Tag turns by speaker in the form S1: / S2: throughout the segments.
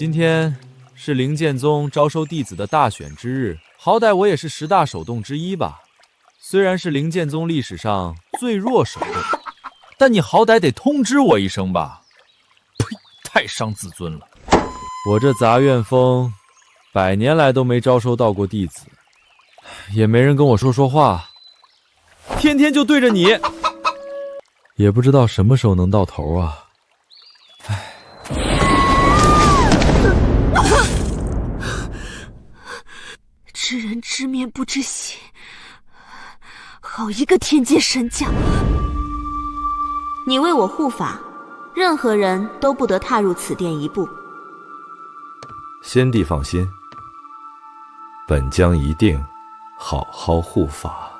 S1: 今天是灵剑宗招收弟子的大选之日，好歹我也是10大手动之一吧。虽然是灵剑宗历史上最弱手动，但你好歹得通知我一声吧。呸，太伤自尊了。我这杂院峰100年来都没招收到过弟子，也没人跟我说话，天天就对着你，也不知道什么时候能到头啊。
S2: 知人知面不知心，好一个天界神将！
S3: 你为我护法，任何人都不得踏入此殿一步。
S4: 先帝放心，本将一定好好护法。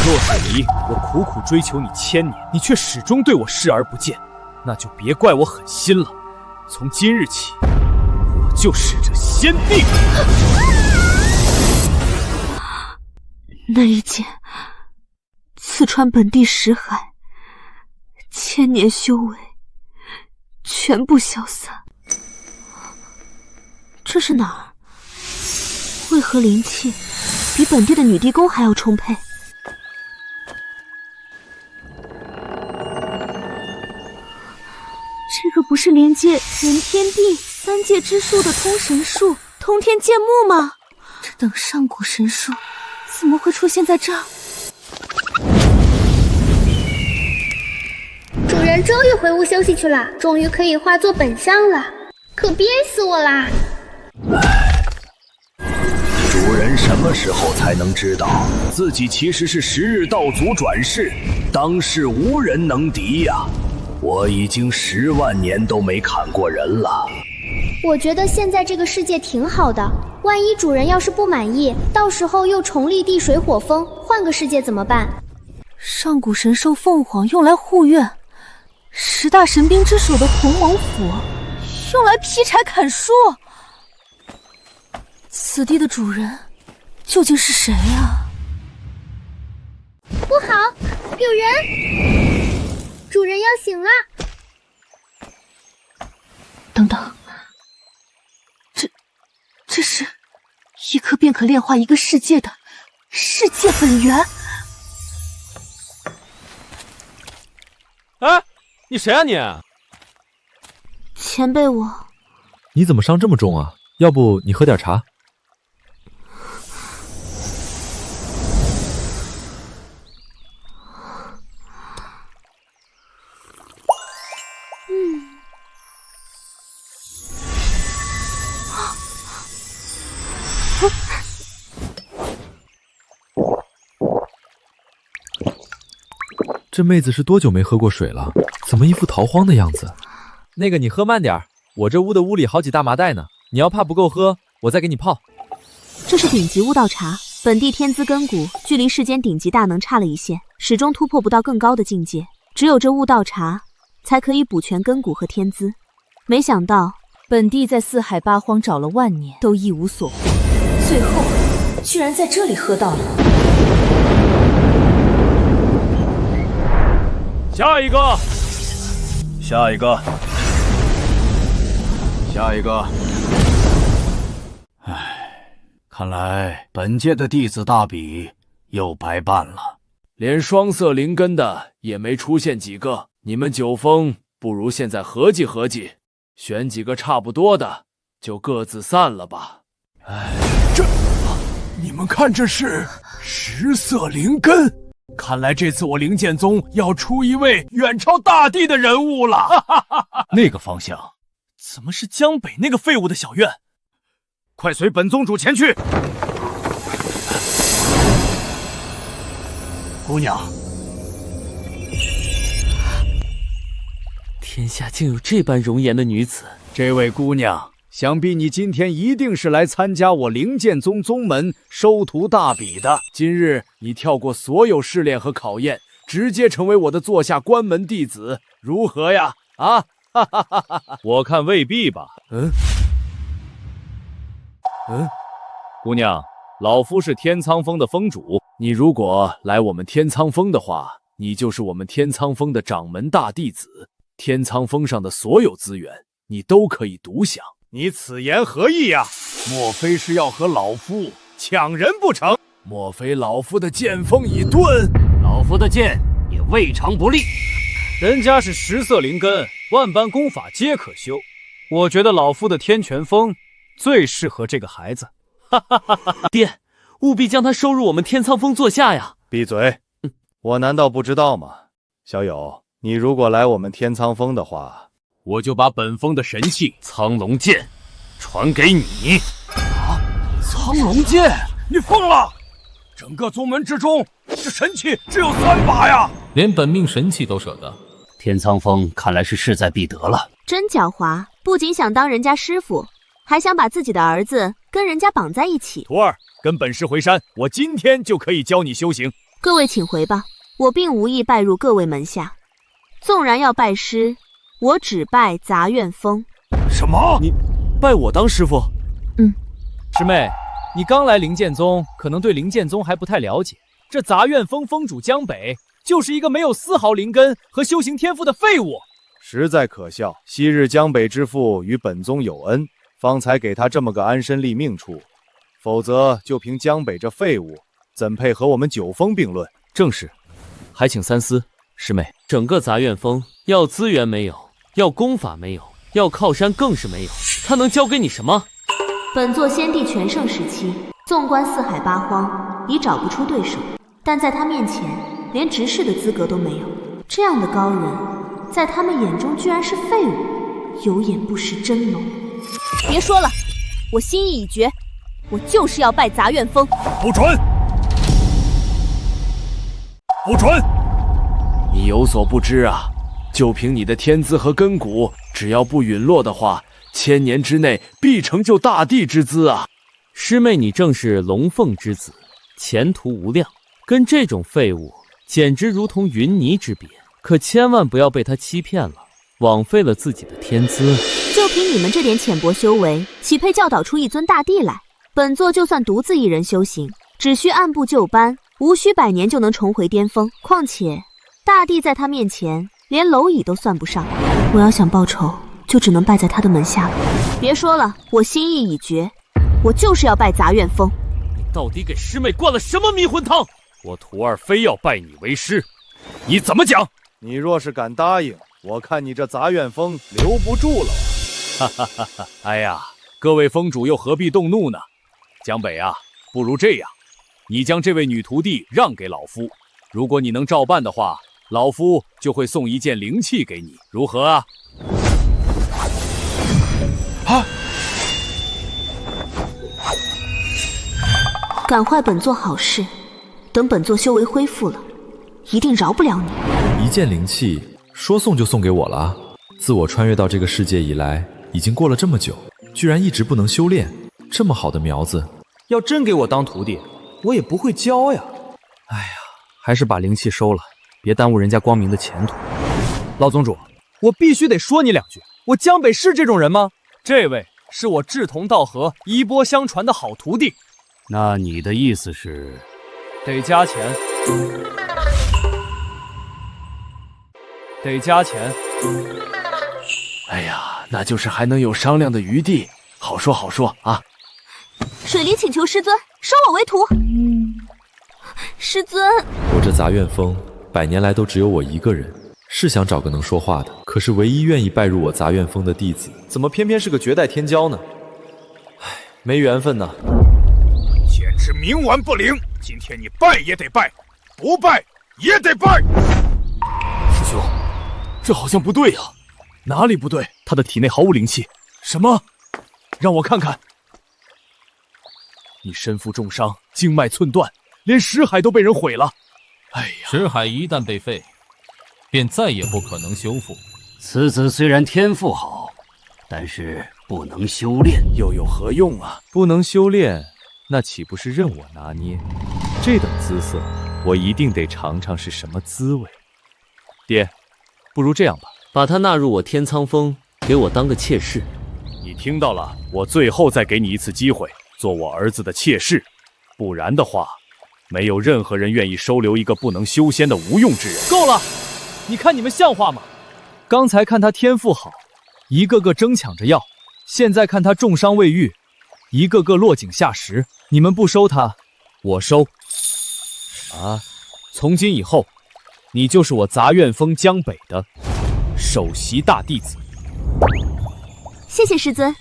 S5: 若是离我苦苦追求你1000年，你却始终对我视而不见，那就别怪我狠心了。从今日起，我就是这先帝。
S2: 那一剑刺穿本地识海，1000年修为全部消散。这是哪儿？为何灵气比本地的女帝宫还要充沛？这个不是连接人天地3界之术的通神术通天剑幕吗？这等上古神术怎么会出现在这儿？
S6: 主人终于回屋休息去了，终于可以化作本相了，可憋死我啦！
S7: 主人什么时候才能知道自己其实是10日道祖转世，当世无人能敌呀？我已经10万年都没砍过人了。
S6: 我觉得现在这个世界挺好的，万一主人要是不满意，到时候又重立地水火风，换个世界怎么办？
S2: 上古神兽凤凰用来护院，10大神兵之首的洪王斧用来劈柴砍树。此地的主人究竟是谁啊？
S6: 不好，有人！主人要醒了！
S2: 等等，这是一颗便可炼化一个世界的世界本源。
S1: 哎，你谁啊你？
S2: 前辈我。
S1: 你怎么伤这么重啊？要不你喝点茶？这妹子是多久没喝过水了？怎么一副逃荒的样子？那个你喝慢点，我这屋的屋里好几大麻袋呢，你要怕不够喝，我再给你泡。
S3: 这是顶级悟道茶，本地天资根骨，距离世间顶级大能差了一线，始终突破不到更高的境界。只有这悟道茶，才可以补全根骨和天资。没想到本地在四海八荒找了万年，都一无所获，最后居然在这里喝到了。
S5: 下一个，
S7: 下一个，下一个。唉，看来本届的弟子大比又白办了，
S5: 连双色灵根的也没出现几个。你们九峰不如现在合计合计，选几个差不多的，就各自散了吧。
S7: 唉，你们看这是10色灵根。
S5: 看来这次我灵剑宗要出一位远超大帝的人物了。
S7: 那个方向
S5: 怎么是江北那个废物的小院？快随本宗主前去。
S7: 姑娘，
S8: 天下竟有这般容颜的女子。
S7: 这位姑娘，想必你今天一定是来参加我灵剑宗宗门收徒大比的。
S5: 今日你跳过所有试炼和考验，直接成为我的座下关门弟子，如何呀？啊，哈哈哈哈！我看未必吧。姑娘，老夫是天苍峰的峰主，你如果来我们天苍峰的话，你就是我们天苍峰的掌门大弟子，天苍峰上的所有资源你都可以独享。
S9: 你此言何意呀？莫非是要和老夫抢人不成？
S5: 莫非老夫的剑锋已钝？
S7: 老夫的剑也未尝不利。
S5: 人家是10色灵根，万般功法皆可修。我觉得老夫的天拳风最适合这个孩子。哈哈哈哈！
S8: 爹，务必将他收入我们天苍峰座下呀！
S4: 闭嘴！我难道不知道吗？小友，你如果来我们天苍峰的话，
S5: 我就把本峰的神器
S7: 苍龙剑传给你。
S9: 苍龙剑，你疯了！整个宗门之中，这神器只有3把呀！
S10: 连本命神器都舍得。
S7: 天苍峰看来是势在必得了。
S3: 真狡猾，不仅想当人家师傅，还想把自己的儿子跟人家绑在一起。
S5: 徒儿，跟本师回山，我今天就可以教你修行。
S3: 各位请回吧，我并无意拜入各位门下。纵然要拜师，我只拜杂院峰。
S9: 什么？
S5: 你拜我当师傅？师妹，你刚来灵剑宗，可能对灵剑宗还不太了解。这杂院峰峰主江北就是一个没有丝毫灵根和修行天赋的废物，
S4: 实在可笑。昔日江北之父与本宗有恩，方才给他这么个安身立命处，否则就凭江北这废物，怎配和我们九峰并论？
S5: 正是，还请三思。师妹，
S8: 整个杂院峰要资源没有，要功法没有，要靠山更是没有，他能教给你什么？
S3: 本座先帝全盛时期，纵观四海八荒，已找不出对手，但在他面前，连执事的资格都没有。这样的高人，在他们眼中居然是废物，有眼不识真龙。别说了，我心意已决，我就是要拜杂院峰。
S9: 不准！不准！
S5: 你有所不知啊，就凭你的天资和根骨，只要不陨落的话，1000年之内必成就大帝之姿啊！
S8: 师妹，你正是龙凤之子，前途无量，跟这种废物简直如同云泥之别。可千万不要被他欺骗了，枉费了自己的天资。
S3: 就凭你们这点浅薄修为，岂配教导出一尊大帝来？本座就算独自一人修行，只需按部就班，无需100年就能重回巅峰。况且大帝在他面前连蝼蚁都算不上。我要想报仇，就只能拜在他的门下了。别说了，我心意已决，我就是要拜杂院峰。
S8: 你到底给师妹灌了什么迷魂汤？
S5: 我徒儿非要拜你为师，你怎么讲？
S4: 你若是敢答应，我看你这杂院峰留不住了。
S5: 哈哈哈哈！哎呀，各位峰主又何必动怒呢？江北啊，不如这样，你将这位女徒弟让给老夫，如果你能照办的话，老夫就会送一件灵器给你，如何啊？
S3: 敢坏本座好事，等本座修为恢复了，一定饶不了你。
S1: 一件灵器，说送就送给我了。自我穿越到这个世界以来，已经过了这么久，居然一直不能修炼，这么好的苗子，
S5: 要真给我当徒弟，我也不会教呀。哎呀，还是把灵气收了，别耽误人家光明的前途。老宗主，我必须得说你2句，我江北是这种人吗？这位是我志同道合、衣钵相传的好徒弟。
S7: 那你的意思是，
S5: 得加钱，得加钱。
S8: 哎呀，那就是还能有商量的余地，好说好说啊。
S3: 水灵请求师尊收我为徒。师尊，
S1: 我这杂院峰100年来都只有我一个人，是想找个能说话的，可是唯一愿意拜入我杂院峰的弟子，怎么偏偏是个绝代天骄呢？唉，没缘分呐。
S9: 简直冥顽不灵！今天你拜也得拜，不拜也得拜。
S5: 师兄，这好像不对啊！哪里不对？他的体内毫无灵气。什么？让我看看。你身负重伤，经脉寸断，连识海都被人毁了。哎呀，
S10: 识海一旦被废，便再也不可能修复。
S7: 此子虽然天赋好，但是不能修炼，
S5: 又有何用啊？不能修炼，那岂不是任我拿捏？这等姿色，我一定得尝尝是什么滋味。爹，不如这样吧，
S8: 把他纳入我天苍峰，给我当个妾室。
S5: 你听到了，我最后再给你一次机会，做我儿子的妾室，不然的话，
S4: 没有任何人愿意收留一个不能修仙的无用之人。
S5: 够了！你看你们像话吗？刚才看他天赋好，一个个争抢着要，现在看他重伤未愈，一个个落井下石。你们不收他，我收。啊！从今以后，你就是我杂院峰江北的首席大弟子。
S3: 谢谢师尊。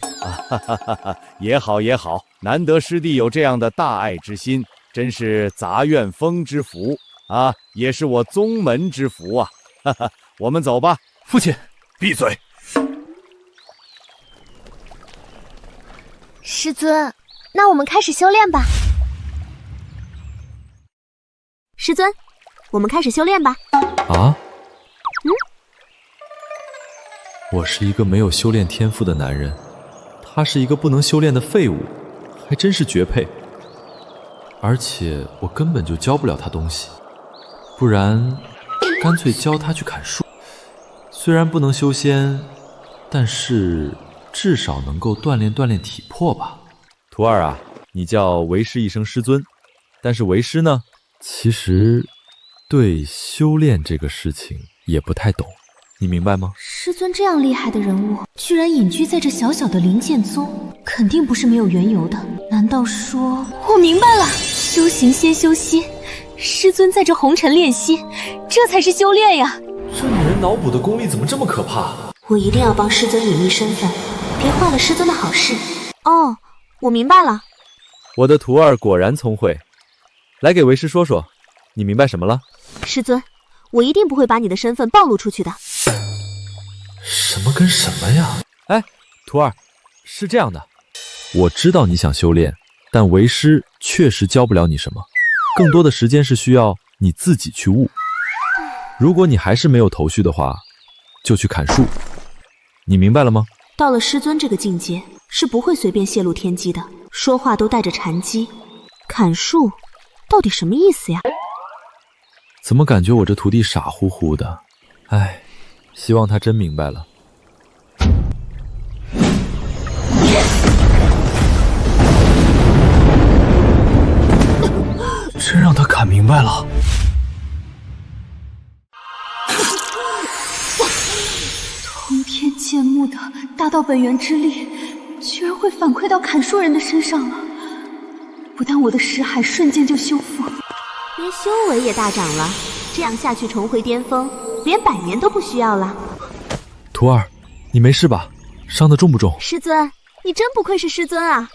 S4: 也好也好，难得师弟有这样的大爱之心，真是杂院峰之福啊，也是我宗门之福啊！我们走吧。
S9: 父亲，闭嘴！
S6: 师尊，那我们开始修炼吧。
S3: 师尊，我们开始修炼吧。
S1: 啊？我是一个没有修炼天赋的男人，他是一个不能修炼的废物，还真是绝配。而且我根本就教不了他东西，不然干脆教他去砍树。虽然不能修仙，但是至少能够锻炼锻炼体魄吧。徒儿啊，你叫为师一声师尊，但是为师呢，其实对修炼这个事情也不太懂，你明白吗？
S2: 师尊这样厉害的人物，居然隐居在这小小的灵剑宗，肯定不是没有缘由的。难道说……我明白了，修行先修心，师尊在这红尘练心，这才是修炼呀！
S1: 这女人脑补的功力怎么这么可怕？
S2: 我一定要帮师尊隐匿身份，别坏了师尊的好事。
S3: 哦，我明白了。
S1: 我的徒儿果然聪慧，来给为师说说，你明白什么了？
S3: 师尊，我一定不会把你的身份暴露出去的。
S1: 什么跟什么呀？哎，徒儿，是这样的，我知道你想修炼，但为师确实教不了你什么，更多的时间是需要你自己去悟。如果你还是没有头绪的话，就去砍树。你明白了吗？
S2: 到了师尊这个境界，是不会随便泄露天机的，说话都带着禅机。
S3: 砍树，到底什么意思呀？
S1: 怎么感觉我这徒弟傻乎乎的？哎，希望他真明白了。
S9: 真让他砍明白了。
S2: 通天剑木的大道本源之力，居然会反馈到砍树人的身上了。不但我的识海瞬间就修复，
S3: 连修为也大涨了。这样下去重回巅峰，连100年都不需要了。
S1: 徒儿，你没事吧？伤得重不重？
S3: 师尊，你真不愧是师尊啊！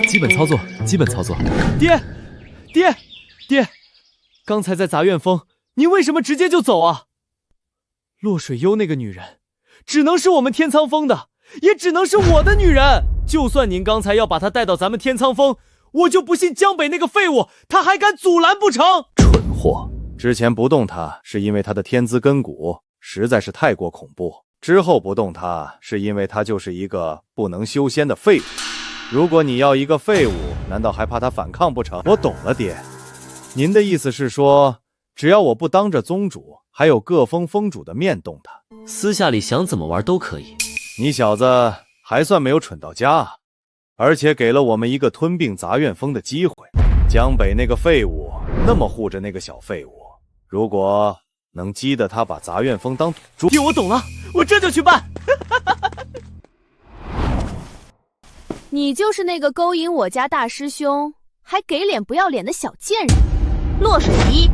S1: 基本操作，基本操作。
S5: 爹，刚才在杂院峰，您为什么直接就走啊？洛水幽那个女人，只能是我们天苍峰的，也只能是我的女人。就算您刚才要把她带到咱们天苍峰，我就不信江北那个废物他还敢阻拦不成？
S4: 蠢货！之前不动他是因为他的天资根骨实在是太过恐怖，之后不动他是因为他就是一个不能修仙的废物。如果你要一个废物，难道还怕他反抗不成？我懂了，爹。您的意思是说，只要我不当着宗主还有各峰峰主的面动他，
S8: 私下里想怎么玩都可以。
S4: 你小子还算没有蠢到家啊！而且给了我们一个吞并杂院峰的机会。江北那个废物那么护着那个小废物，如果能激得他把杂院峰当土猪……
S5: 爹，我懂了，我这就去办。
S11: 你就是那个勾引我家大师兄还给脸不要脸的小贱人，
S3: 洛水一。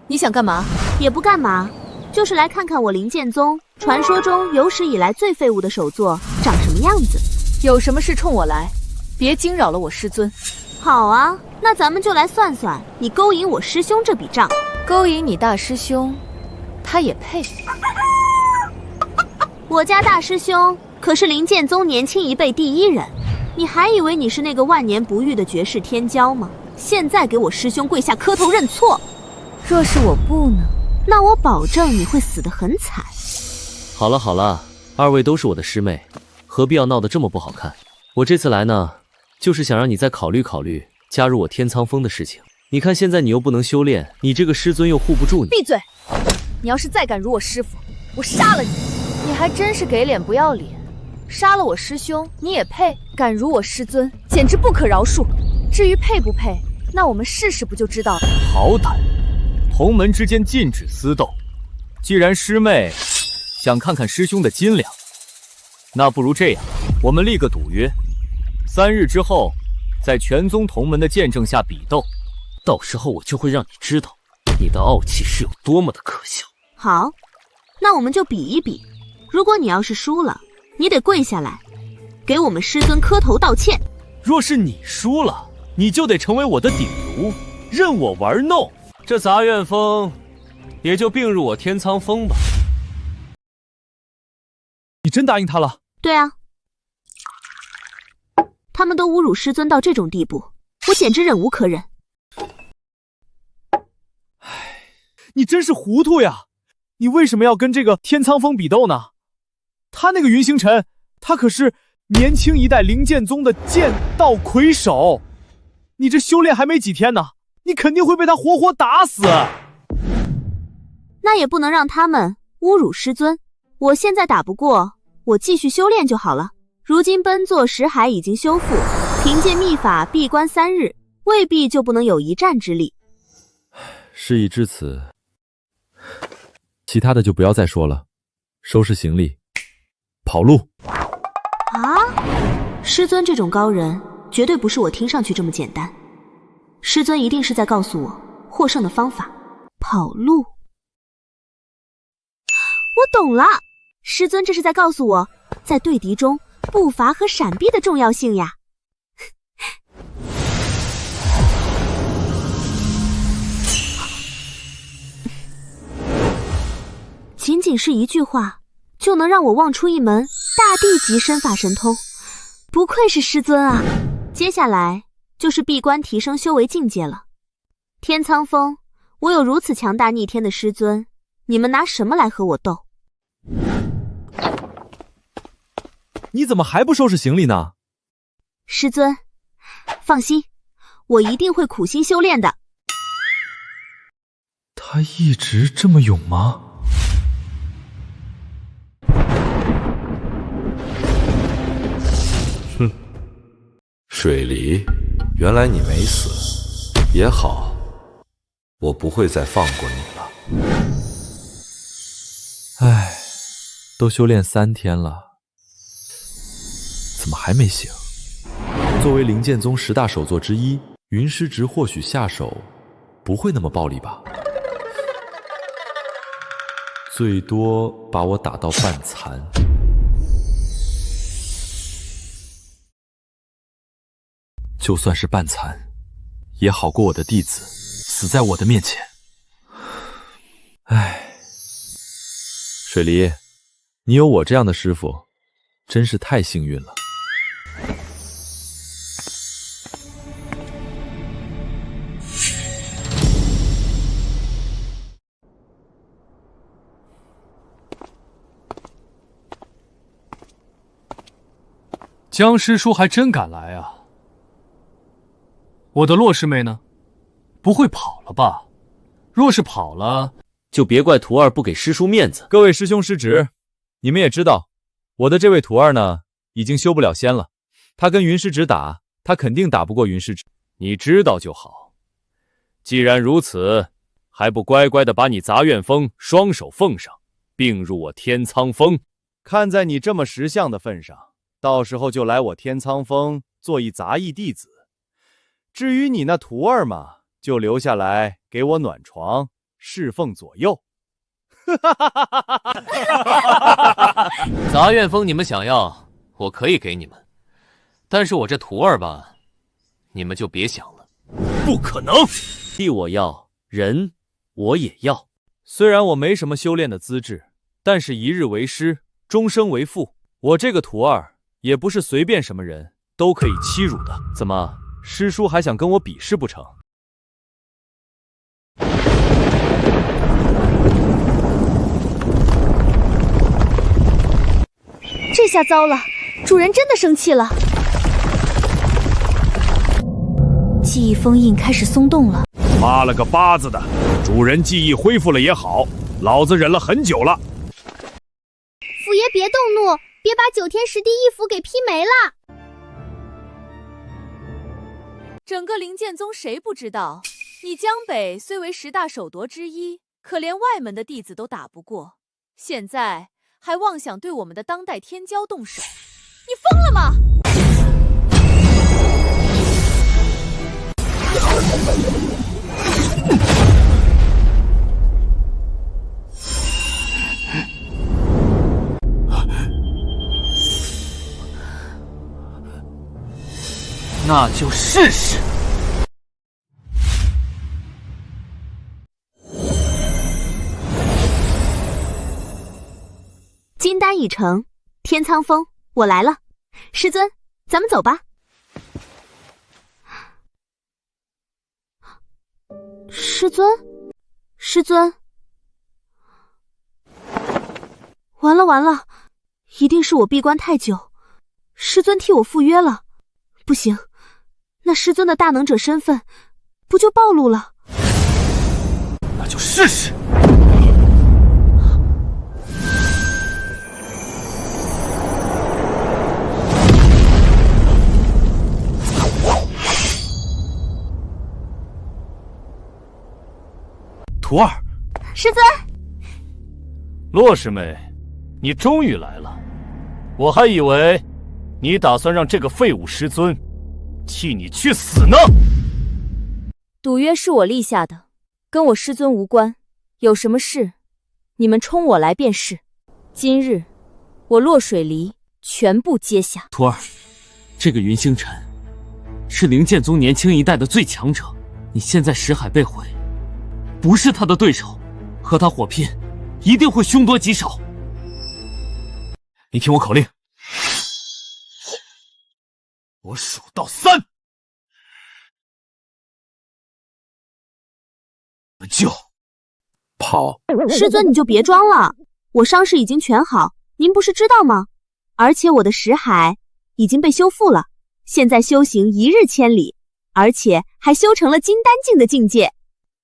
S11: 你想干嘛？
S3: 也不干嘛，就是来看看我灵剑宗传说中有史以来最废物的首座长什么样子。
S11: 有什么事冲我来，别惊扰了我师尊。
S3: 好啊，那咱们就来算算你勾引我师兄这笔账。
S11: 勾引你大师兄，他也配？
S3: 我家大师兄可是灵剑宗年轻一辈第一人，你还以为你是那个万年不遇的绝世天骄吗？现在给我师兄跪下磕头认错。
S11: 若是我不呢？
S3: 那我保证你会死得很惨。
S8: 好了好了，二位都是我的师妹，何必要闹得这么不好看？我这次来呢，就是想让你再考虑考虑加入我天苍峰的事情。你看现在你又不能修炼，你这个师尊又护不住你。
S11: 闭嘴！你要是再敢辱我师父，我杀了你！你还真是给脸不要脸，杀了我师兄，你也配？敢辱我师尊，简直不可饶恕。至于配不配，那我们试试不就知道了。
S5: 好歹，同门之间禁止私斗。既然师妹想看看师兄的斤两，那不如这样，我们立个赌约，3日之后，在全宗同门的见证下比斗，
S8: 到时候我就会让你知道，你的傲气是有多么的可笑。
S3: 好，那我们就比一比。如果你要是输了，你得跪下来，给我们师尊磕头道歉。
S8: 若是你输了，你就得成为我的顶炉，任我玩弄。这杂院风也就并入我天苍峰吧。
S5: 你真答应他了？
S3: 对啊，他们都侮辱师尊到这种地步，我简直忍无可忍。
S5: 你真是糊涂呀！你为什么要跟这个天苍峰比斗呢？他那个云星辰，他可是年轻一代灵剑宗的剑道魁首，你这修炼还没几天呢，你肯定会被他活活打死。
S3: 那也不能让他们侮辱师尊。我现在打不过，我继续修炼就好了。如今奔作石海已经修复，凭借秘法闭关3日，未必就不能有一战之力。
S1: 事已至此，其他的就不要再说了，收拾行李，跑路。
S3: 啊！师尊这种高人，绝对不是我听上去这么简单。师尊一定是在告诉我获胜的方法。跑路。我懂了，师尊这是在告诉我，在对敌中步伐和闪避的重要性呀。仅仅是一句话，就能让我望出一门大地级身法神通，不愧是师尊啊！接下来就是闭关提升修为境界了。天苍峰，我有如此强大逆天的师尊，你们拿什么来和我斗？
S1: 你怎么还不收拾行李呢？
S3: 师尊，放心，我一定会苦心修炼的。
S1: 他一直这么勇吗？
S12: 哼，水离，原来你没死，也好，我不会再放过你了。
S1: 唉，都修炼3天了，怎么还没醒？作为灵剑宗10大首座之一，云师侄或许下手不会那么暴力吧，最多把我打到半残。就算是半残，也好过我的弟子死在我的面前。唉，水离，你有我这样的师傅，真是太幸运了。
S9: 江师叔还真敢来啊！我的洛师妹呢？不会跑了吧？若是跑了，
S8: 就别怪徒儿不给师叔面子。
S1: 各位师兄师侄，你们也知道，我的这位徒儿呢，已经修不了仙了。他跟云师侄打，他肯定打不过云师侄。
S8: 你知道就好。既然如此，还不乖乖的把你杂院风双手奉上，并入我天苍峰？
S4: 看在你这么识相的份上，到时候就来我天苍峰做一杂役弟子。至于你那徒儿嘛，就留下来给我暖床，侍奉左右。
S10: 杂院风你们想要，我可以给你们，但是我这徒儿吧，你们就别想了。
S8: 不可能！地我要，人我也要。
S5: 虽然我没什么修炼的资质，但是一日为师，终生为父。我这个徒儿也不是随便什么人都可以欺辱的。怎么？师叔还想跟我比试不成？
S6: 这下糟了，主人真的生气了。记忆封印开始松动了。
S9: 妈了个巴子的，主人记忆恢复了也好，老子忍了很久了。
S6: 府爷别动怒，别把9天10地一符给劈没了。
S11: 整个灵剑宗谁不知道，你江北虽为10大首夺之一，可连外门的弟子都打不过，现在还妄想对我们的当代天骄动手，你疯了吗？
S9: 那就试试。
S3: 金丹已成，天苍峰，我来了。师尊，咱们走吧。师尊，师尊，完了完了，一定是我闭关太久，师尊替我赴约了。不行，那师尊的大能者身份不就暴露了？
S9: 那就试试。徒儿，
S3: 师尊，
S9: 洛师妹，你终于来了，我还以为你打算让这个废物师尊替你去死呢。
S11: 赌约是我立下的，跟我师尊无关，有什么事你们冲我来便是。今日我洛水离全部接下。
S8: 徒儿，这个云星辰是灵剑宗年轻一代的最强者，你现在识海被毁，不是他的对手，和他火拼一定会凶多吉少。
S9: 你听我口令，我数到3，就跑。
S3: 师尊你就别装了，我伤势已经全好，您不是知道吗？而且我的识海已经被修复了，现在修行1日千里，而且还修成了金丹境的境界。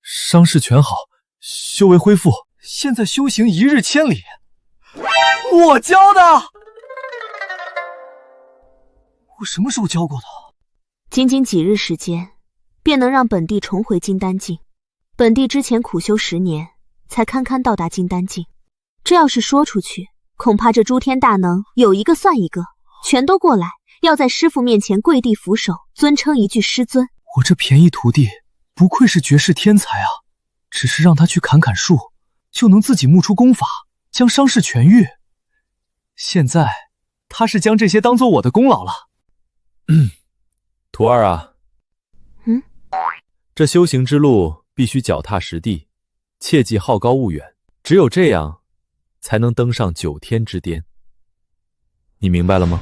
S5: 伤势全好，修为恢复，现在修行1日千里。我教的，我什么时候教过的？
S3: 仅仅几日时间，便能让本帝重回金丹境。本帝之前苦修10年，才堪堪到达金丹境。这要是说出去，恐怕这诸天大能有一个算一个，全都过来，要在师父面前跪地俯首，尊称一句师尊。
S5: 我这便宜徒弟不愧是绝世天才啊！只是让他去砍砍树，就能自己悟出功法，将伤势痊愈。现在他是将这些当做我的功劳了。
S1: 徒儿啊，这修行之路必须脚踏实地，切忌好高骛远，只有这样才能登上9天之巅。你明白了吗？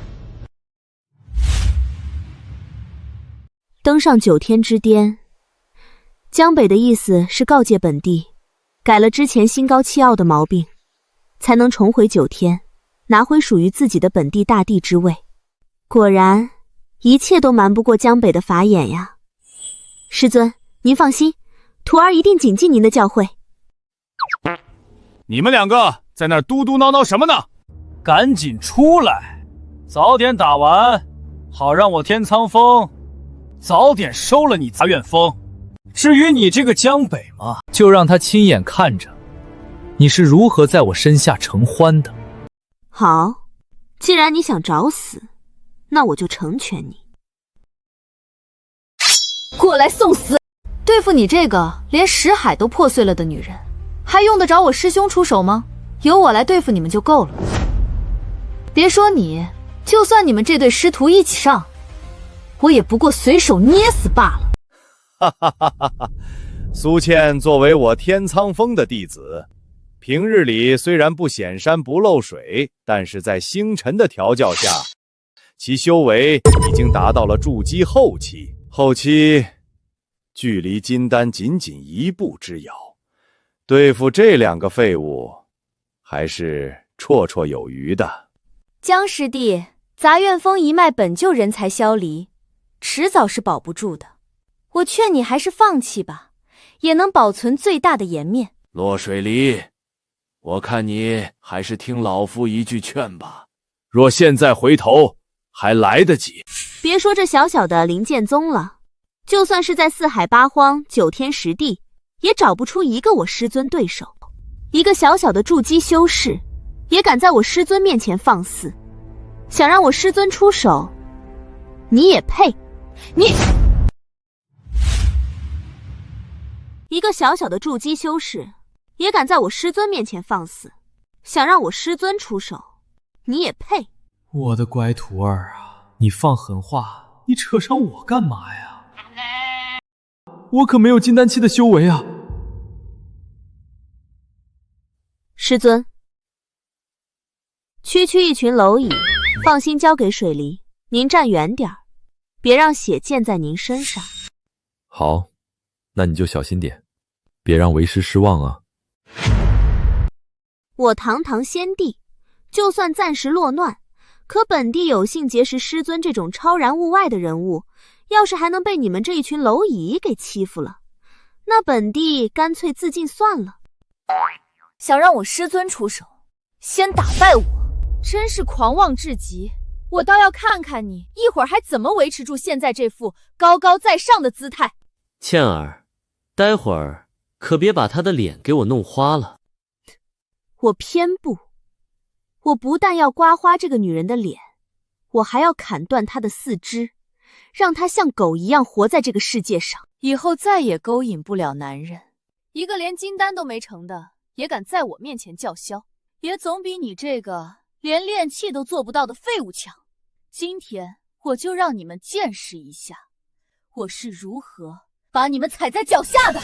S3: 登上9天之巅，江北的意思是告诫本帝，改了之前心高气傲的毛病，才能重回9天，拿回属于自己的本地大帝之位。果然，一切都瞒不过江北的法眼呀！师尊，您放心，徒儿一定谨记您的教诲。
S9: 你们2个在那儿嘟嘟囔囔什么呢？赶紧出来，早点打完，好让我天苍峰早点收了你杂院峰。
S5: 至于你这个江北嘛，就让他亲眼看着你是如何在我身下承欢的。
S3: 好，既然你想找死，那我就成全你。
S11: 过来送死！对付你这个连识海都破碎了的女人，还用得着我师兄出手吗？由我来对付你们就够了。别说你，就算你们这对师徒一起上，我也不过随手捏死罢了。
S4: 哈哈哈哈哈！苏倩作为我天苍峰的弟子，平日里虽然不显山不漏水，但是在星辰的调教下，其修为已经达到了筑基后期。后期距离金丹仅仅1步之遥，对付这2个废物，还是绰绰有余的。
S11: 江师弟，杂院峰一脉本就人才萧离，迟早是保不住的。我劝你还是放弃吧，也能保存最大的颜面。
S7: 洛水离，我看你还是听老夫一句劝吧。若现在回头，还来得及。
S3: 别说这小小的灵剑宗了，就算是在四海八荒、9天10地，也找不出一个我师尊对手。一个小小的筑基修士，也敢在我师尊面前放肆，想让我师尊出手，你也配？你一个小小的筑基修士，也敢在我师尊面前放肆，想让我师尊出手，你也配？
S5: 我的乖徒儿啊，你放狠话，你扯上我干嘛呀？我可没有金丹期的修为啊！
S3: 师尊，区区一群蝼蚁，放心交给水离，您站远点儿，别让血溅在您身上。
S1: 好，那你就小心点，别让为师失望啊。
S3: 我堂堂先帝，就算暂时落难，可本帝有幸结识师尊这种超然物外的人物，要是还能被你们这一群蝼蚁给欺负了，那本帝干脆自尽算了。
S11: 想让我师尊出手，先打败我，真是狂妄至极。我倒要看看你一会儿还怎么维持住现在这副高高在上的姿态。
S8: 倩儿，待会儿可别把她的脸给我弄花了。
S3: 我偏不，我不但要刮花这个女人的脸，我还要砍断她的四肢，让她像狗一样活在这个世界上，
S11: 以后再也勾引不了男人。一个连金丹都没成的，也敢在我面前叫嚣，也总比你这个连练气都做不到的废物强。今天我就让你们见识一下，我是如何把你们踩在脚下的。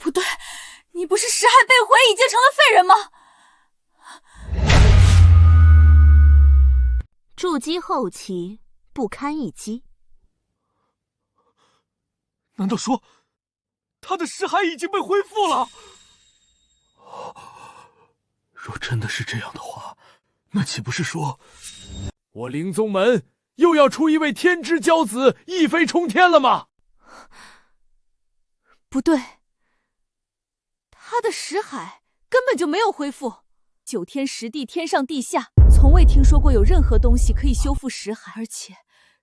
S11: 不对，你不是识海被毁，已经成了废人吗？
S3: 筑基后期不堪一击。
S5: 难道说他的识海已经被恢复了？若真的是这样的话，那岂不是说我灵宗门又要出一位天之骄子，一飞冲天了吗？
S11: 不对，他的识海根本就没有恢复。9天10地，天上地下，从未听说过有任何东西可以修复识海，而且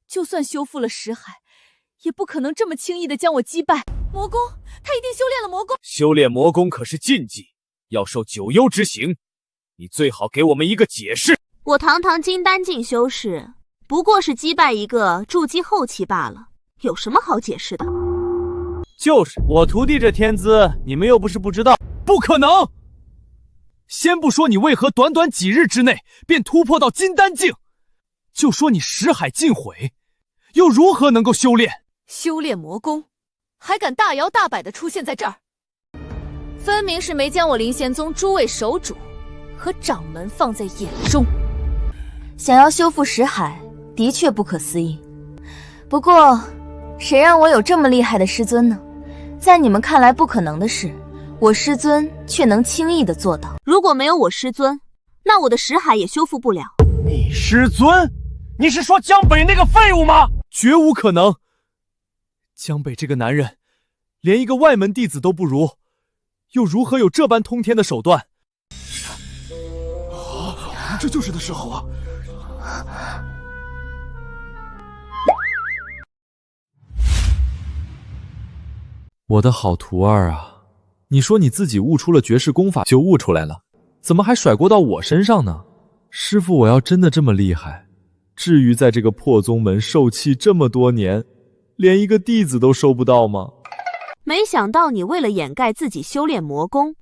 S11: 就算修复了识海，也不可能这么轻易的将我击败。魔功，他一定修炼了魔功。
S5: 修炼魔功可是禁忌，要受九幽之刑，你最好给我们一个解释。
S3: 我堂堂金丹境修士，不过是击败一个筑基后期罢了，有什么好解释的？
S5: 就是我徒弟这天资，你们又不是不知道。不可能！先不说你为何短短几日之内便突破到金丹境，就说你识海尽毁，又如何能够修炼？
S11: 修炼魔功，还敢大摇大摆地出现在这儿，分明是没将我灵贤宗诸位守主和掌门放在眼中。想要修复识海，的确不可思议。不过，谁让我有这么厉害的师尊呢？在你们看来不可能的事，我师尊却能轻易地做到。
S3: 如果没有我师尊，那我的识海也修复不了。
S9: 你师尊？你是说江北那个废物吗？
S5: 绝无可能！江北这个男人，连一个外门弟子都不如，又如何有这般通天的手段？这就是的时候啊！我的好徒儿啊，你说你自己悟出了绝世功法就悟出来了，怎么还甩锅到我身上呢？师父，我要真的这么厉害，至于在这个破宗门受气这么多年，连一个弟子都收不到吗？
S3: 没想到你为了掩盖自己修炼魔功，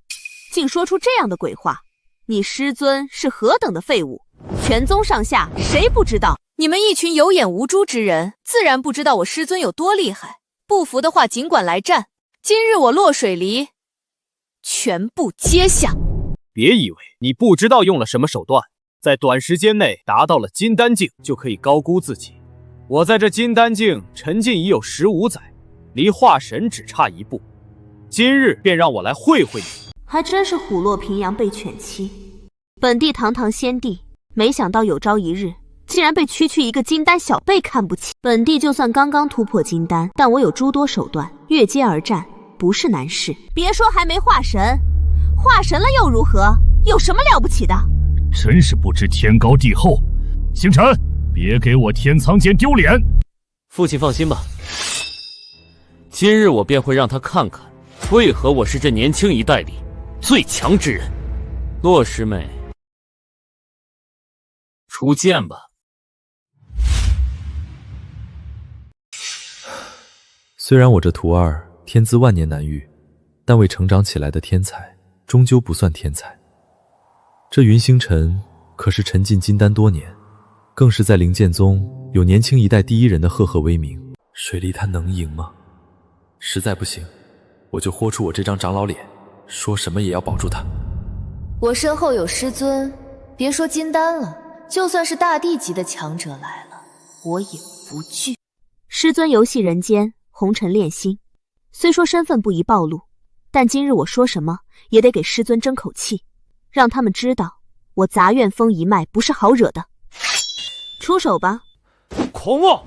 S3: 竟说出这样的鬼话。你师尊是何等的废物！全宗上下谁不知道？你们一群有眼无珠之人，自然不知道我师尊有多厉害。不服的话，尽管来战。今日我落水离，全部接下。
S5: 别以为你不知道用了什么手段，在短时间内达到了金丹境，就可以高估自己。我在这金丹境沉浸已有15载，离化神只差一步。今日便让我来会会你。
S3: 还真是虎落平阳被犬欺。本地堂堂先帝，没想到有朝一日竟然被区区一个金丹小辈看不起。本地就算刚刚突破金丹，但我有诸多手段，越阶而战不是难事。别说还没化神，化神了又如何？有什么了不起的？
S9: 真是不知天高地厚。星辰，别给我天苍间丢脸。
S8: 父亲放心吧，今日我便会让他看看，为何我是这年轻一代里最强之人。洛师妹，出剑吧。
S1: 虽然我这徒儿天资万年难遇，但未成长起来的天才终究不算天才。这云星辰可是沉浸金丹多年，更是在灵剑宗有年轻一代第一人的赫赫威名。水离他能赢吗？实在不行，我就豁出我这张长老脸，说什么也要保住他。
S11: 我身后有师尊，别说金丹了，就算是大地级的强者来了，我也不惧。
S3: 师尊游戏人间，红尘炼心，虽说身份不宜暴露，但今日我说什么也得给师尊争口气，让他们知道我杂院风一脉不是好惹的。出手吧！
S5: 狂妄！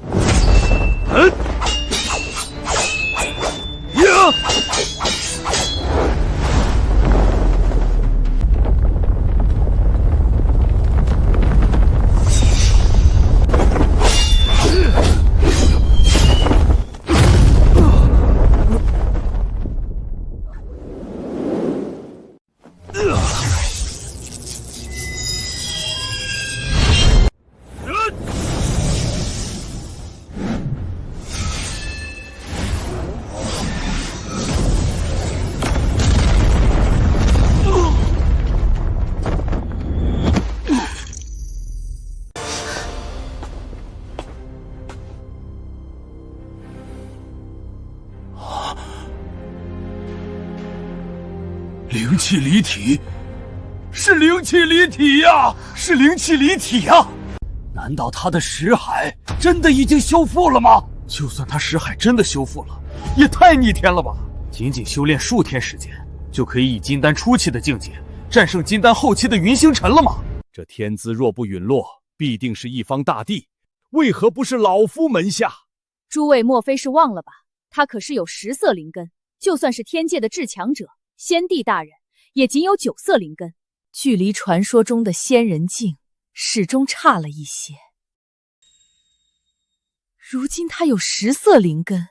S9: 灵气离体，是灵气离体呀！是灵气离体呀！难道他的识海真的已经修复了吗？就算他识海真的修复了，也太逆天了吧！仅仅修炼数天时间，就可以以金丹初期的境界战胜金丹后期的云星辰了吗？
S4: 这天资若不陨落，必定是一方大帝，为何不是老夫门下？
S13: 诸位莫非是忘了吧？他可是有10色灵根，就算是天界的至强者，先帝大人也仅有9色灵根，距离传说中的仙人境始终差了一些。如今他有10色灵根，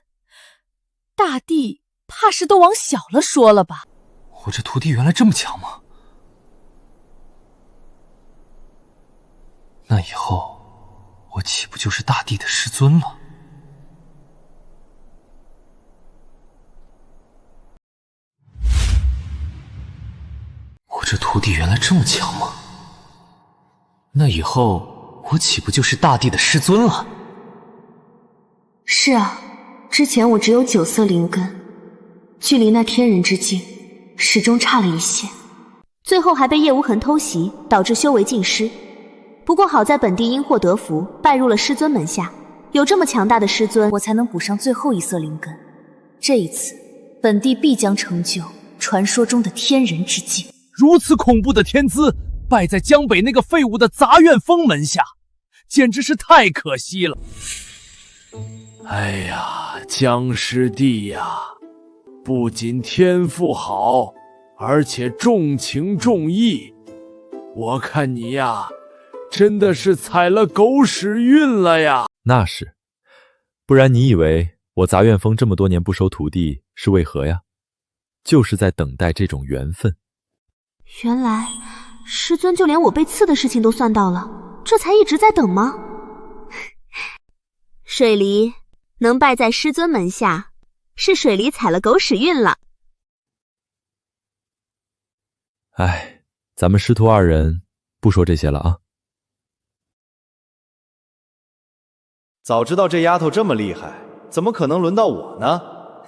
S13: 大帝怕是都往小了说了吧？
S9: 我这徒弟原来这么强吗？那以后我岂不就是大帝的师尊了？我这徒弟原来这么强吗？那以后我岂不就是大帝的师尊了？
S2: 是啊，之前我只有9色灵根，距离那天人之境始终差了一些，
S3: 最后还被叶无痕偷袭，导致修为尽失。不过好在本地因祸得福，拜入了师尊门下，有这么强大的师尊，
S11: 我才能补上最后1色灵根。这一次，本地必将成就传说中的天人之境。
S5: 如此恐怖的天资，败在江北那个废物的杂院风门下，简直是太可惜了。
S4: 哎呀，江师弟呀，不仅天赋好，而且重情重义，我看你呀，真的是踩了狗屎运了呀！
S1: 那是，不然你以为我杂院风这么多年不收徒弟是为何呀？就是在等待这种缘分。
S3: 原来师尊就连我被刺的事情都算到了，这才一直在等吗？水离能拜在师尊门下，是水离踩了狗屎运了。
S1: 哎，咱们师徒2人不说这些了啊。
S4: 早知道这丫头这么厉害，怎么可能轮到我呢？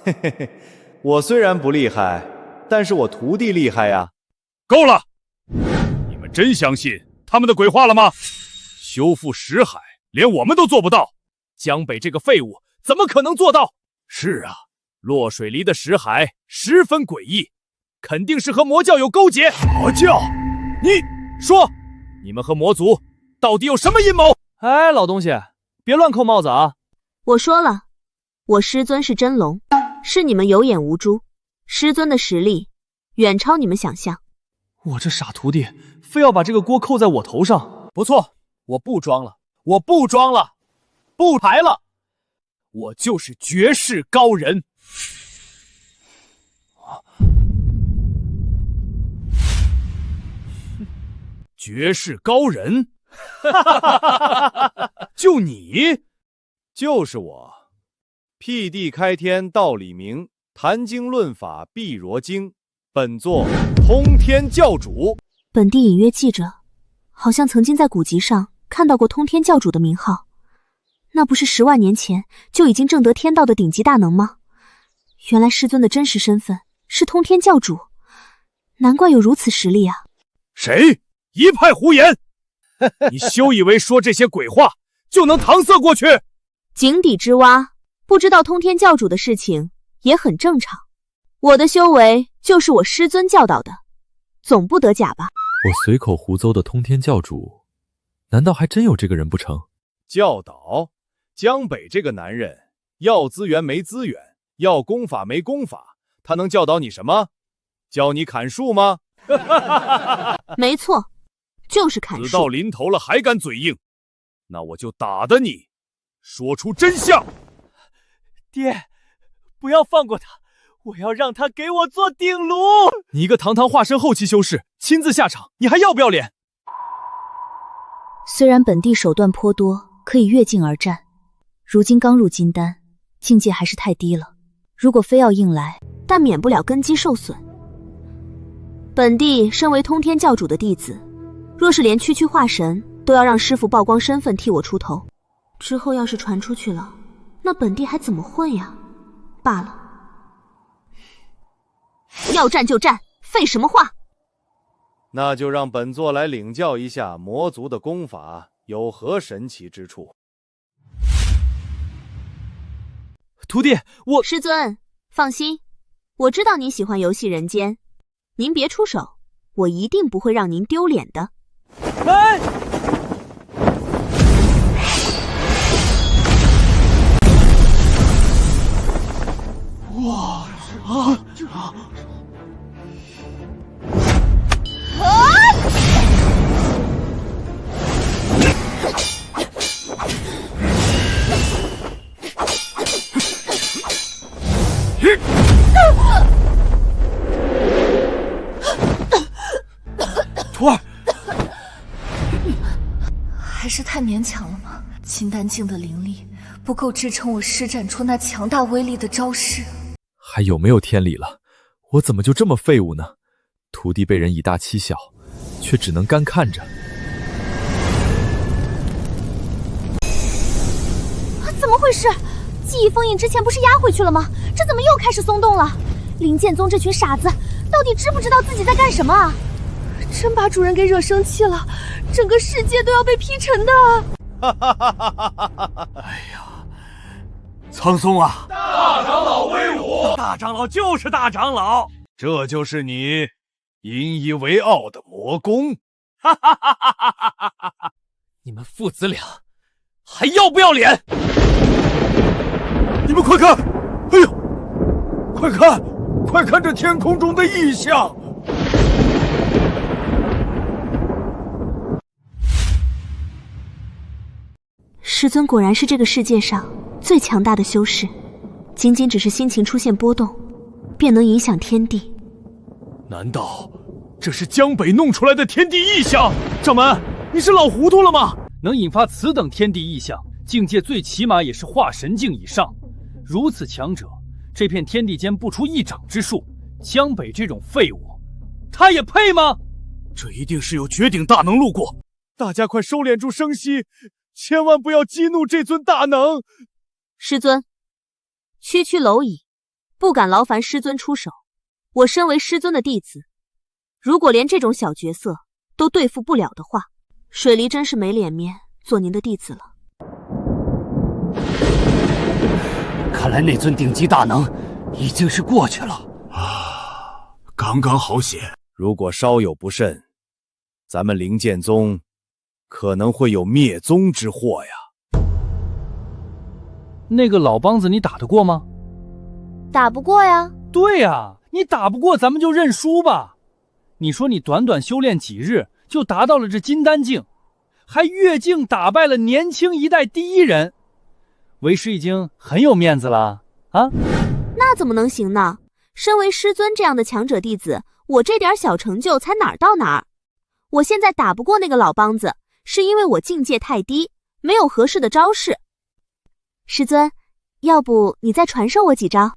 S4: 嘿嘿嘿，我虽然不厉害，但是我徒弟厉害呀。
S9: 够了！你们真相信他们的鬼话了吗？修复识海，连我们都做不到，江北这个废物怎么可能做到？是啊，落水离的识海十分诡异，肯定是和魔教有勾结。魔教？你说，你们和魔族到底有什么阴谋？
S5: 哎，老东西，别乱扣帽子啊！
S3: 我说了，我师尊是真龙，是你们有眼无珠。师尊的实力远超你们想象。
S5: 我这傻徒弟非要把这个锅扣在我头上。不错，我不装了，我不装了，不抬了，我就是绝世高人。
S9: 绝世高人？就你？
S4: 就是我。辟地开天道理明，谈经论法必若经。本座通天教主。
S3: 本地隐约记着，好像曾经在古籍上看到过通天教主的名号。那不是10万年前就已经证得天道的顶级大能吗？原来师尊的真实身份是通天教主，难怪有如此实力啊！
S9: 谁？一派胡言！你休以为说这些鬼话就能搪塞过去？
S3: 井底之蛙，不知道通天教主的事情也很正常。我的修为就是我师尊教导的，总不得假吧？
S1: 我随口胡诌的通天教主，难道还真有这个人不成？
S4: 教导？江北这个男人，要资源没资源，要功法没功法，他能教导你什么？教你砍树吗？
S3: 没错，就是砍树。
S9: 死到临头了还敢嘴硬，那我就打得你说出真相。
S5: 爹，不要放过他，我要让他给我做顶炉。你一个堂堂化身后期修士，亲自下场，你还要不要脸？
S13: 虽然本地手段颇多，可以越境而战，如今刚入金丹，境界还是太低了。如果非要硬来，
S3: 但免不了根基受损。本地身为通天教主的弟子，若是连区区化神都要让师父曝光身份替我出头，之后要是传出去了，那本地还怎么混呀？罢了，要战就战，废什么话？
S4: 那就让本座来领教一下魔族的功法有何神奇之处。
S5: 徒弟，我……
S3: 师尊，放心，我知道您喜欢游戏人间，您别出手，我一定不会让您丢脸的。
S5: 哎！哇啊！徒儿，
S14: 还是太勉强了吗？金丹境的灵力不够支撑我施展出那强大威力的招式。
S1: 还有没有天理了？我怎么就这么废物呢？徒弟被人以大欺小，却只能干看着。
S2: 怎么回事？记忆封印之前不是压回去了吗？这怎么又开始松动了？灵剑宗这群傻子到底知不知道自己在干什么啊？真把主人给惹生气了，整个世界都要被劈沉的。
S9: 哎呀，苍松啊！
S15: 大长老威武！
S9: 大长老就是大长老，这就是你引以为傲的魔功。
S10: 你们父子俩还要不要脸？
S9: 你们快看！哎呦，快看！快看这天空中的异象！
S3: 师尊果然是这个世界上最强大的修士，仅仅只是心情出现波动，便能影响天地。
S9: 难道这是江北弄出来的天地异象？掌门，你是老糊涂了吗？
S5: 能引发此等天地异象，境界最起码也是化神境以上。如此强者，这片天地间不出一掌之数。江北这种废物，他也配吗？
S9: 这一定是有绝顶大能路过。大家快收敛住声息，
S4: 千万不要激怒这尊大能。
S3: 师尊，区区蝼蚁，不敢劳烦师尊出手。我身为师尊的弟子，如果连这种小角色都对付不了的话，水离真是没脸面做您的弟子了。
S9: 看来那尊顶级大能已经是过去了啊，刚刚好险。
S4: 如果稍有不慎，咱们灵剑宗可能会有灭宗之祸呀。
S5: 那个老梆子你打得过吗？
S6: 打不过呀。
S5: 对呀，你打不过咱们就认输吧。你说你短短修炼几日就达到了这金丹境，还越境打败了年轻一代第一人，为师已经很有面子了啊！
S3: 那怎么能行呢？身为师尊这样的强者弟子，我这点小成就才哪儿到哪儿。我现在打不过那个老梆子，是因为我境界太低，没有合适的招式。师尊，要不你再传授我几招？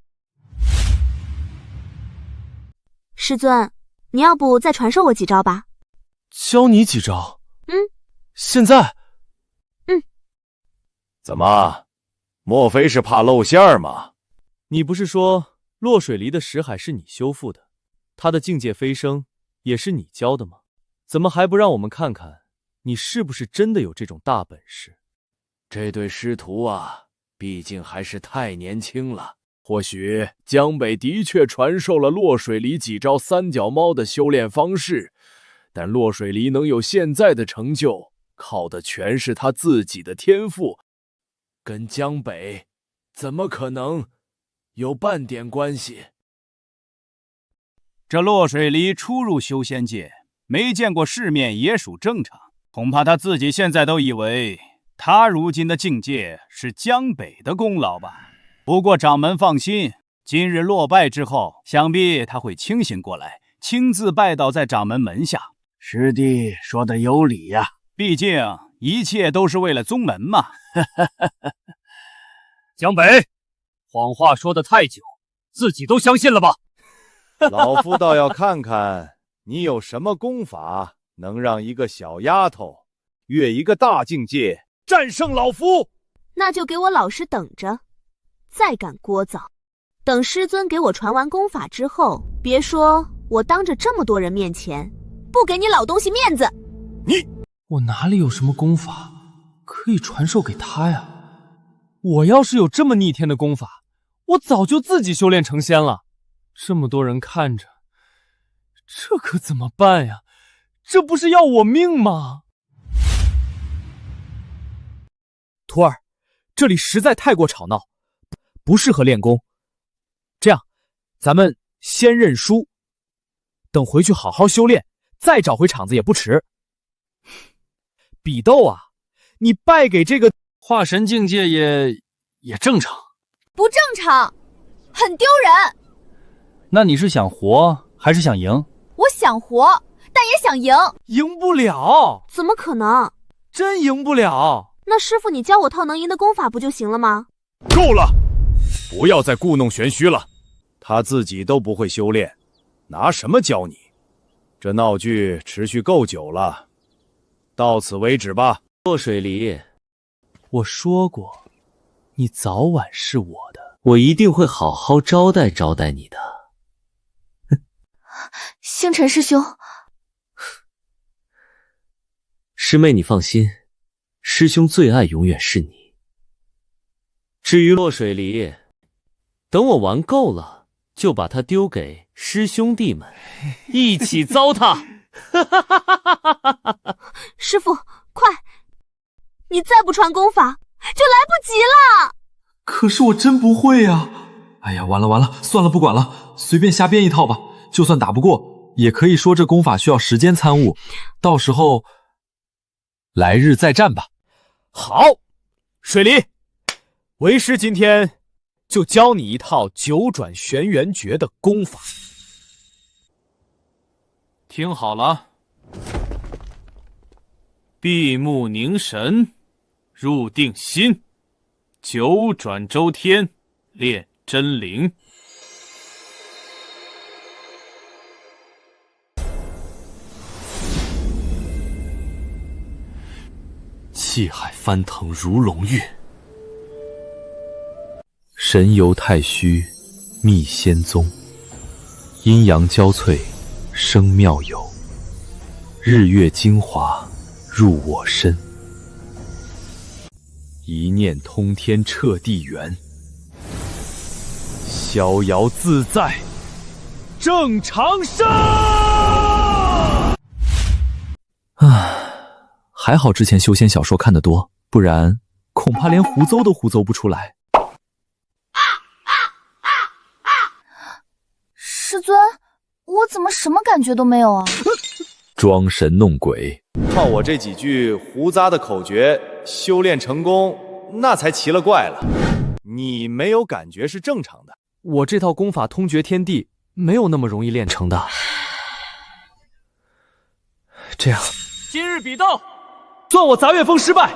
S3: 师尊，你要不再传授我几招吧？
S9: 教你几招？现在？
S4: 怎么？莫非是怕露馅儿吗？
S1: 你不是说落水离的识海是你修复的，他的境界飞升也是你教的吗？怎么还不让我们看看你是不是真的有这种大本事？
S7: 这对师徒啊，毕竟还是太年轻了。或许江北的确传授了落水离几招三脚猫的修炼方式，但落水离能有现在的成就，靠的全是他自己的天赋，跟江北怎么可能有半点关系？
S16: 这落水离初入修仙界，没见过世面也属正常。恐怕他自己现在都以为他如今的境界是江北的功劳吧。不过掌门放心，今日落败之后，想必他会清醒过来，亲自拜倒在掌门门下。
S9: 师弟说的有理呀，
S16: 毕竟一切都是为了宗门嘛。
S9: 江北，谎话说得太久，自己都相信了吧？
S4: 老夫倒要看看你有什么功法能让一个小丫头越一个大境界，战胜老夫。
S3: 那就给我老实等着，再敢聒噪，等师尊给我传完功法之后，别说我当着这么多人面前不给你老东西面子。
S5: 我哪里有什么功法可以传授给他呀？我要是有这么逆天的功法，我早就自己修炼成仙了。这么多人看着，这可怎么办呀？这不是要我命吗？徒儿，这里实在太过吵闹，不适合练功。这样，咱们先认输，等回去好好修炼，再找回场子也不迟。比斗啊，你败给这个化神境界也正常。
S13: 不正常，很丢人。
S5: 那你是想活还是想赢？
S13: 我想活，但也想赢。
S5: 赢不了。
S3: 怎么可能？
S5: 真赢不了。
S3: 那师傅你教我套能赢的功法不就行了吗？
S4: 够了，不要再故弄玄虚了。他自己都不会修炼，拿什么教你？这闹剧持续够久了，到此为止吧。
S8: 落水离，
S5: 我说过，你早晚是我的，
S8: 我一定会好好招待招待你的。
S14: 星辰师兄，
S8: 师妹你放心，师兄最爱永远是你。至于落水离，等我玩够了，就把他丢给师兄弟们，一起糟蹋。
S3: 师傅，快！你再不传功法，就来不及了。
S17: 可是我真不会呀！哎呀，完了，算了，不管了，随便瞎编一套吧。就算打不过，也可以说这功法需要时间参悟，到时候来日再战吧。
S5: 好，水离，为师今天就教你一套九转玄元诀的功法。
S10: 听好了，闭目凝神，入定心，九转周天，炼真灵。
S9: 气海翻腾如龙跃。
S1: 神游太虚，觅仙踪。阴阳交瘁，生妙有。日月精华，入我身。一念通天，彻地元。逍遥自在，正常生。
S5: 还好之前修仙小说看得多，不然恐怕连胡诌都胡诌不出来。
S14: 师尊，我怎么什么感觉都没有啊？
S1: 装神弄鬼，
S4: 靠我这几句胡诌的口诀修炼成功，那才奇了怪了。你没有感觉是正常的。
S5: 我这套功法通绝天地，没有那么容易练成的。这样，
S10: 今日比斗，
S5: 算我杂月峰失败。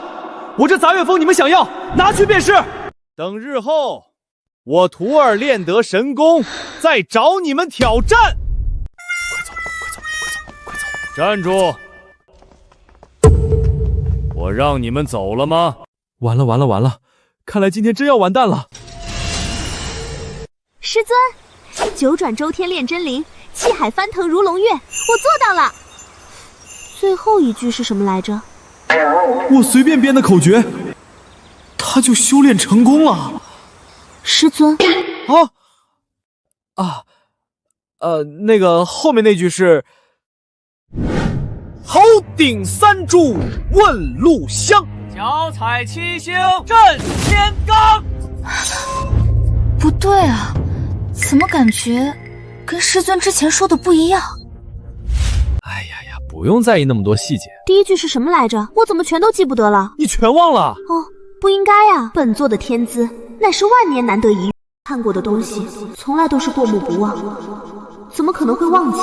S5: 我这杂月峰你们想要，拿去便是。
S4: 等日后我徒儿练得神功，再找你们挑战。快走！站住！我让你们走了吗？
S5: 完了！看来今天真要完蛋了。
S3: 师尊，九转周天炼真灵，气海翻腾如龙跃，我做到了。最后一句是什么来着？
S17: 我随便编的口诀，他就修炼成功了。
S3: 师尊，
S5: 那个后面那句是头顶三柱问路香，
S10: 脚踩七星震天罡。
S14: 不对啊，怎么感觉跟师尊之前说的不一样？
S5: 哎呀，不用在意那么多细节。
S3: 第一句是什么来着？我怎么全都记不得了？
S5: 你全忘了？
S3: 哦，不应该呀。本座的天资乃是万年难得一遇，看过的东西从来都是过目不忘，怎么可能会忘记？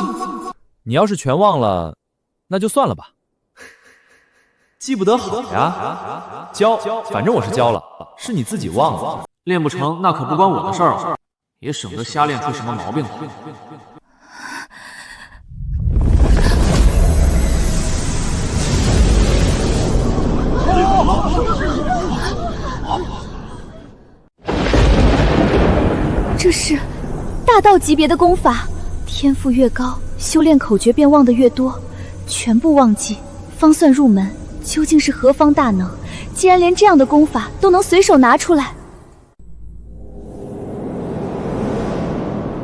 S5: 你要是全忘了，那就算了吧。记不得好呀，教，反正我是教了，是你自己忘了。
S10: 练不成那可不关我的事儿了，也省得瞎练出什么毛病来。
S11: 这是大道级别的功法，天赋越高，修炼口诀便忘得越多，全部忘记方算入门。究竟是何方大能？既然连这样的功法都能随手拿出来。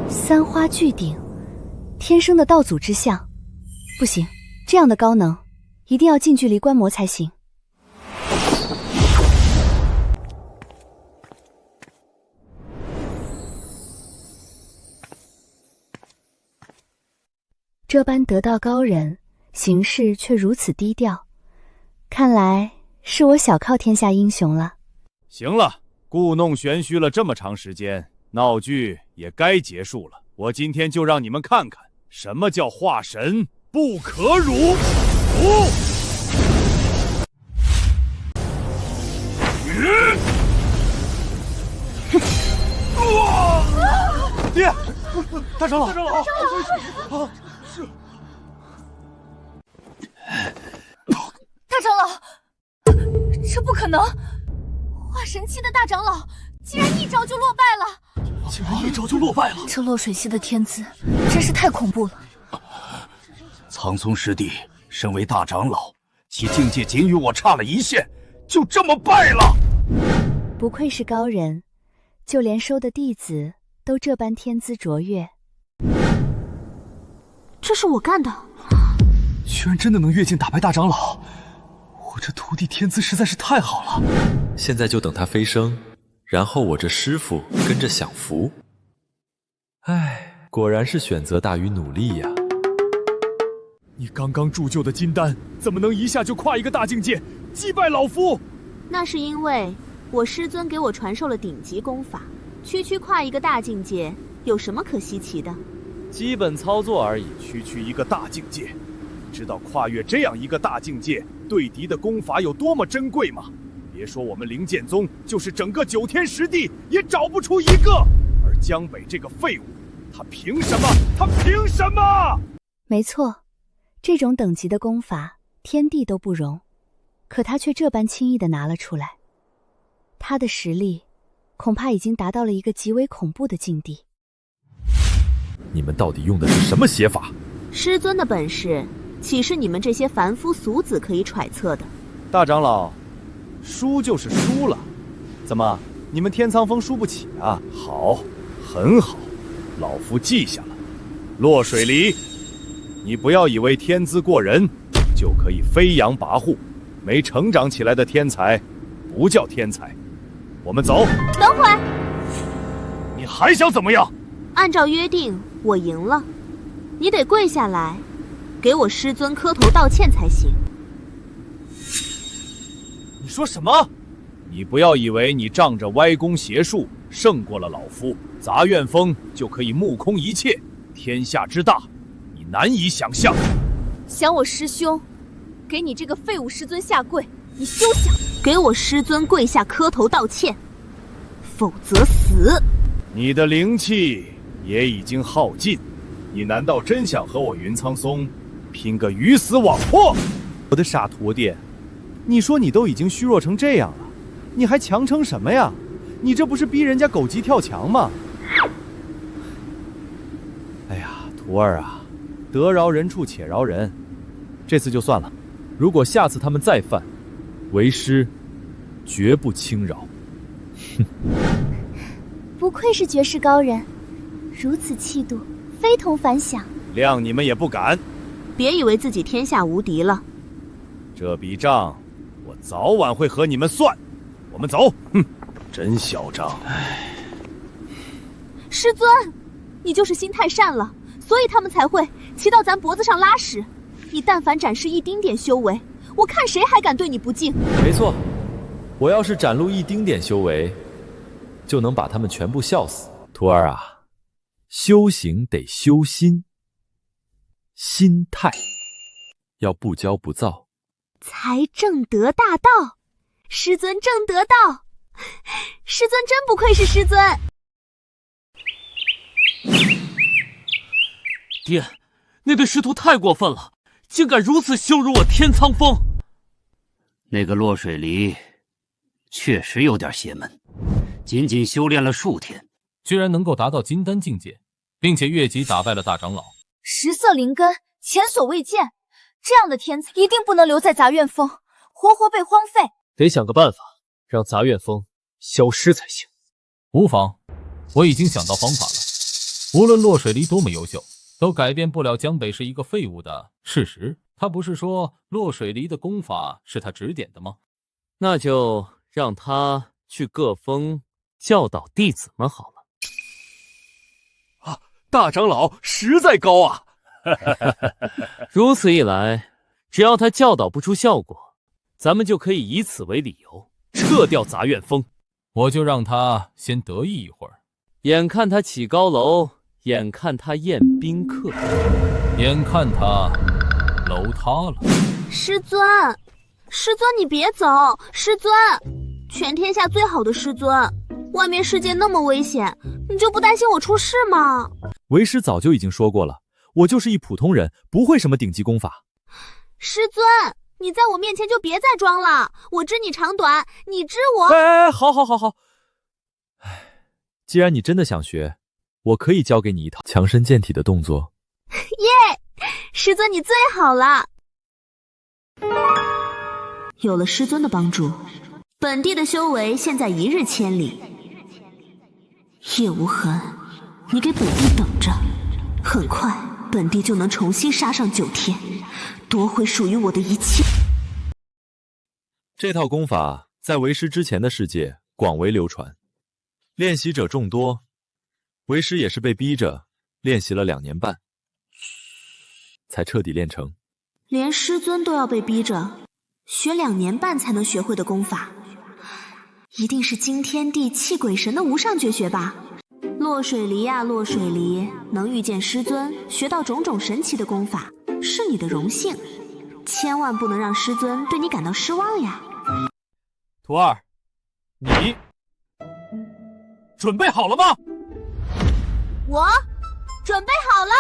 S11: 三花聚顶，天生的道祖之相，不行，这样的高能一定要近距离观摩才行。这般得道高人，行事却如此低调，看来是我小靠天下英雄了。
S4: 行了，故弄玄虚了这么长时间，闹剧也该结束了。我今天就让你们看看什么叫化神不可辱。
S9: 爹，大长老，
S14: 大长老，这不可能！化神期的大长老竟然一招就落败了！这落水溪的天资真是太恐怖了。
S9: 苍松师弟身为大长老，其境界仅与我差了一线，就这么败了。
S11: 不愧是高人，就连收的弟子都这般天资卓越。
S3: 这是我干的。
S17: 居然真的能越境打败大长老，我这徒弟天资实在是太好了。
S12: 现在就等他飞升，然后我这师傅跟着享福。
S1: 唉，果然是选择大于努力呀。
S17: 你刚刚铸就的金丹，怎么能一下就跨一个大境界，击败老夫？
S3: 那是因为我师尊给我传授了顶级功法，区跨一个大境界，有什么可稀奇的？
S4: 基本操作而已。区一个大境界，知道跨越这样一个大境界对敌的功法有多么珍贵吗？别说我们灵剑宗，就是整个九天十地也找不出一个。而江北这个废物，他凭什么？
S11: 没错，这种等级的功法，天地都不容。可他却这般轻易地拿了出来。他的实力恐怕已经达到了一个极为恐怖的境地。
S17: 你们到底用的是什么邪法？
S3: 师尊的本事，岂是你们这些凡夫俗子可以揣测的？
S4: 大长老，输就是输了，怎么你们天苍峰输不起啊？好，很好，老夫记下了。落水离，你不要以为天资过人就可以飞扬跋扈，没成长起来的天才不叫天才。我们走。
S3: 等会儿，
S9: 你还想怎么样？
S3: 按照约定，我赢了，你得跪下来，给我师尊磕头道歉才行。
S16: 你说什么？你不要以为你仗着歪弓邪术胜过了老夫，杂院峰就可以目空一切。天下之大，你难以想象。
S13: 想我师兄给你这个废物师尊下跪，你休想！
S3: 给我师尊跪下磕头道歉，否则死！
S4: 你的灵气也已经耗尽，你难道真想和我云苍松拼个鱼死网破？我的傻徒弟，你说你都已经虚弱成这样了，你还强撑什么呀？你这不是逼人家狗急跳墙吗？哎呀，徒儿啊，得饶人处且饶人，这次就算了。
S1: 如果下次他们再犯，为师绝不轻饶。哼，
S6: 不愧是绝世高人，如此气度，非同凡响。
S4: 谅你们也不敢。
S3: 别以为自己天下无敌了。
S4: 这笔账我早晚会和你们算。我们走。哼，真嚣张。
S3: 师尊，你就是心太善了，所以他们才会骑到咱脖子上拉屎。你但凡展示一丁点修为，我看谁还敢对你不敬。
S1: 没错，我要是展露一丁点修为，就能把他们全部笑死。徒儿啊，修行得修心，心态要不骄不躁，
S3: 才正得大道。师尊正得道，师尊真不愧是师尊。
S10: 爹，那对师徒太过分了，竟敢如此羞辱我天苍峰。
S7: 那个落水离确实有点邪门，仅仅修炼了数天，
S10: 居然能够达到金丹境界，并且越级打败了大长老。
S14: 10色灵根，前所未见，这样的天才一定不能留在杂院峰，活活被荒废。
S5: 得想个办法让杂院峰消失才行。
S10: 无妨，我已经想到方法了。无论落水离多么优秀，都改变不了江北是一个废物的事实。他不是说落水离的功法是他指点的吗？
S8: 那就让他去各峰教导弟子们好了。
S9: 啊，大长老实在高啊！
S8: 如此一来，只要他教导不出效果，咱们就可以以此为理由撤掉杂院峰。
S10: 我就让他先得意一会儿，
S8: 眼看他起高楼，眼看他宴宾客，
S10: 眼看他楼塌了。
S3: 师尊，师尊你别走，师尊，全天下最好的师尊，外面世界那么危险，你就不担心我出事吗？
S1: 为师早就已经说过了，我就是一普通人，不会什么顶级功法。
S3: 师尊，你在我面前就别再装了，我知你长短，你知我。
S1: 哎，好。既然你真的想学，我可以教给你一套强身健体的动作。
S3: 耶，师尊你最好了。有了师尊的帮助，本地的修为现在一日千里。叶无痕，你给本地等着，很快本地就能重新杀上9天，夺回属于我的一切。
S1: 这套功法在为师之前的世界广为流传，练习者众多，为师也是被逼着练习了2年半，才彻底练成。
S3: 连师尊都要被逼着学2年半才能学会的功法，一定是惊天地泣鬼神的无上绝学吧？落水离呀，落水离，能遇见师尊，学到种种神奇的功法，是你的荣幸，千万不能让师尊对你感到失望呀。
S16: 徒儿，你准备好了吗？
S3: 我准备好了。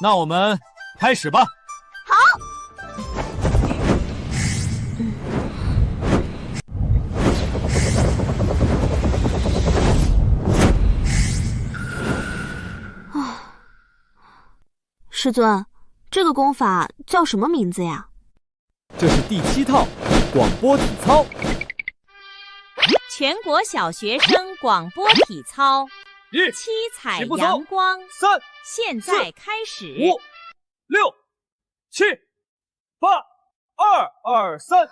S16: 那我们开始吧。
S3: 好。师尊，这个功法叫什么名字呀？
S1: 这是第7套广播体操。
S18: 全国小学生广播体操，七彩阳光，现在开始。
S5: 5、6、7、8、2、2、3、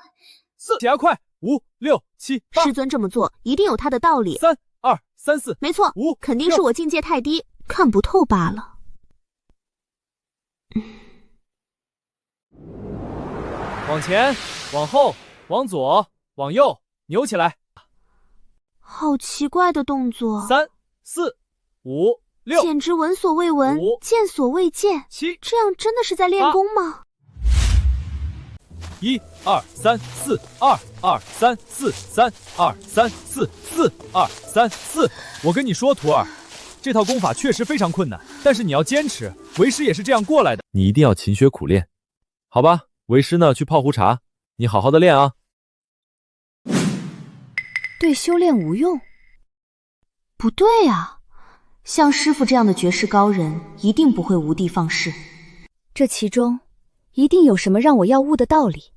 S5: 4，加快！5、6、7、8。
S3: 师尊这么做一定有他的道理。
S1: 3、2、3、4，
S3: 没错，5，肯定是我境界太低，看不透罢了。
S5: 往前，往后，往左，往右，扭起来。
S3: 好奇怪的动作。
S5: 3、4、5、6，
S3: 简直闻所未闻，见所未见。
S5: 7，
S3: 这样真的是在练功吗
S1: ？1、2、3、4、2、2、3、4、3、2、3、4、4、2、3、4。我跟你说，徒儿，这套功法确实非常困难，但是你要坚持。为师也是这样过来的，你一定要勤学苦练，好吧？为师呢，去泡壶茶，你好好的练啊。
S11: 对修炼无用？不对啊，像师傅这样的绝世高人，一定不会无的放矢。这其中一定有什么让我要悟的道理。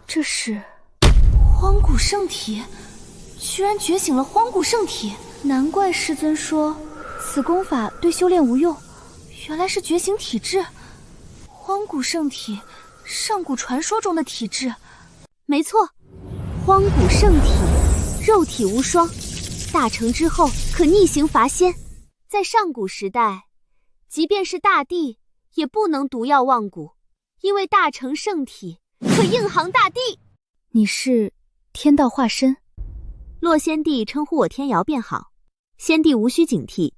S11: 这是荒古圣体，居然觉醒了荒古圣体，难怪师尊说此功法对修炼无用，原来是觉醒体质。荒古圣体，上古传说中的体质。没错，荒古圣体，肉体无双，大成之后可逆行伐仙。在上古时代，即便是大帝也不能毒药忘古，因为大成圣体可应航大地。你是天道化身？洛仙帝称呼我天瑶便好，仙帝无需警惕，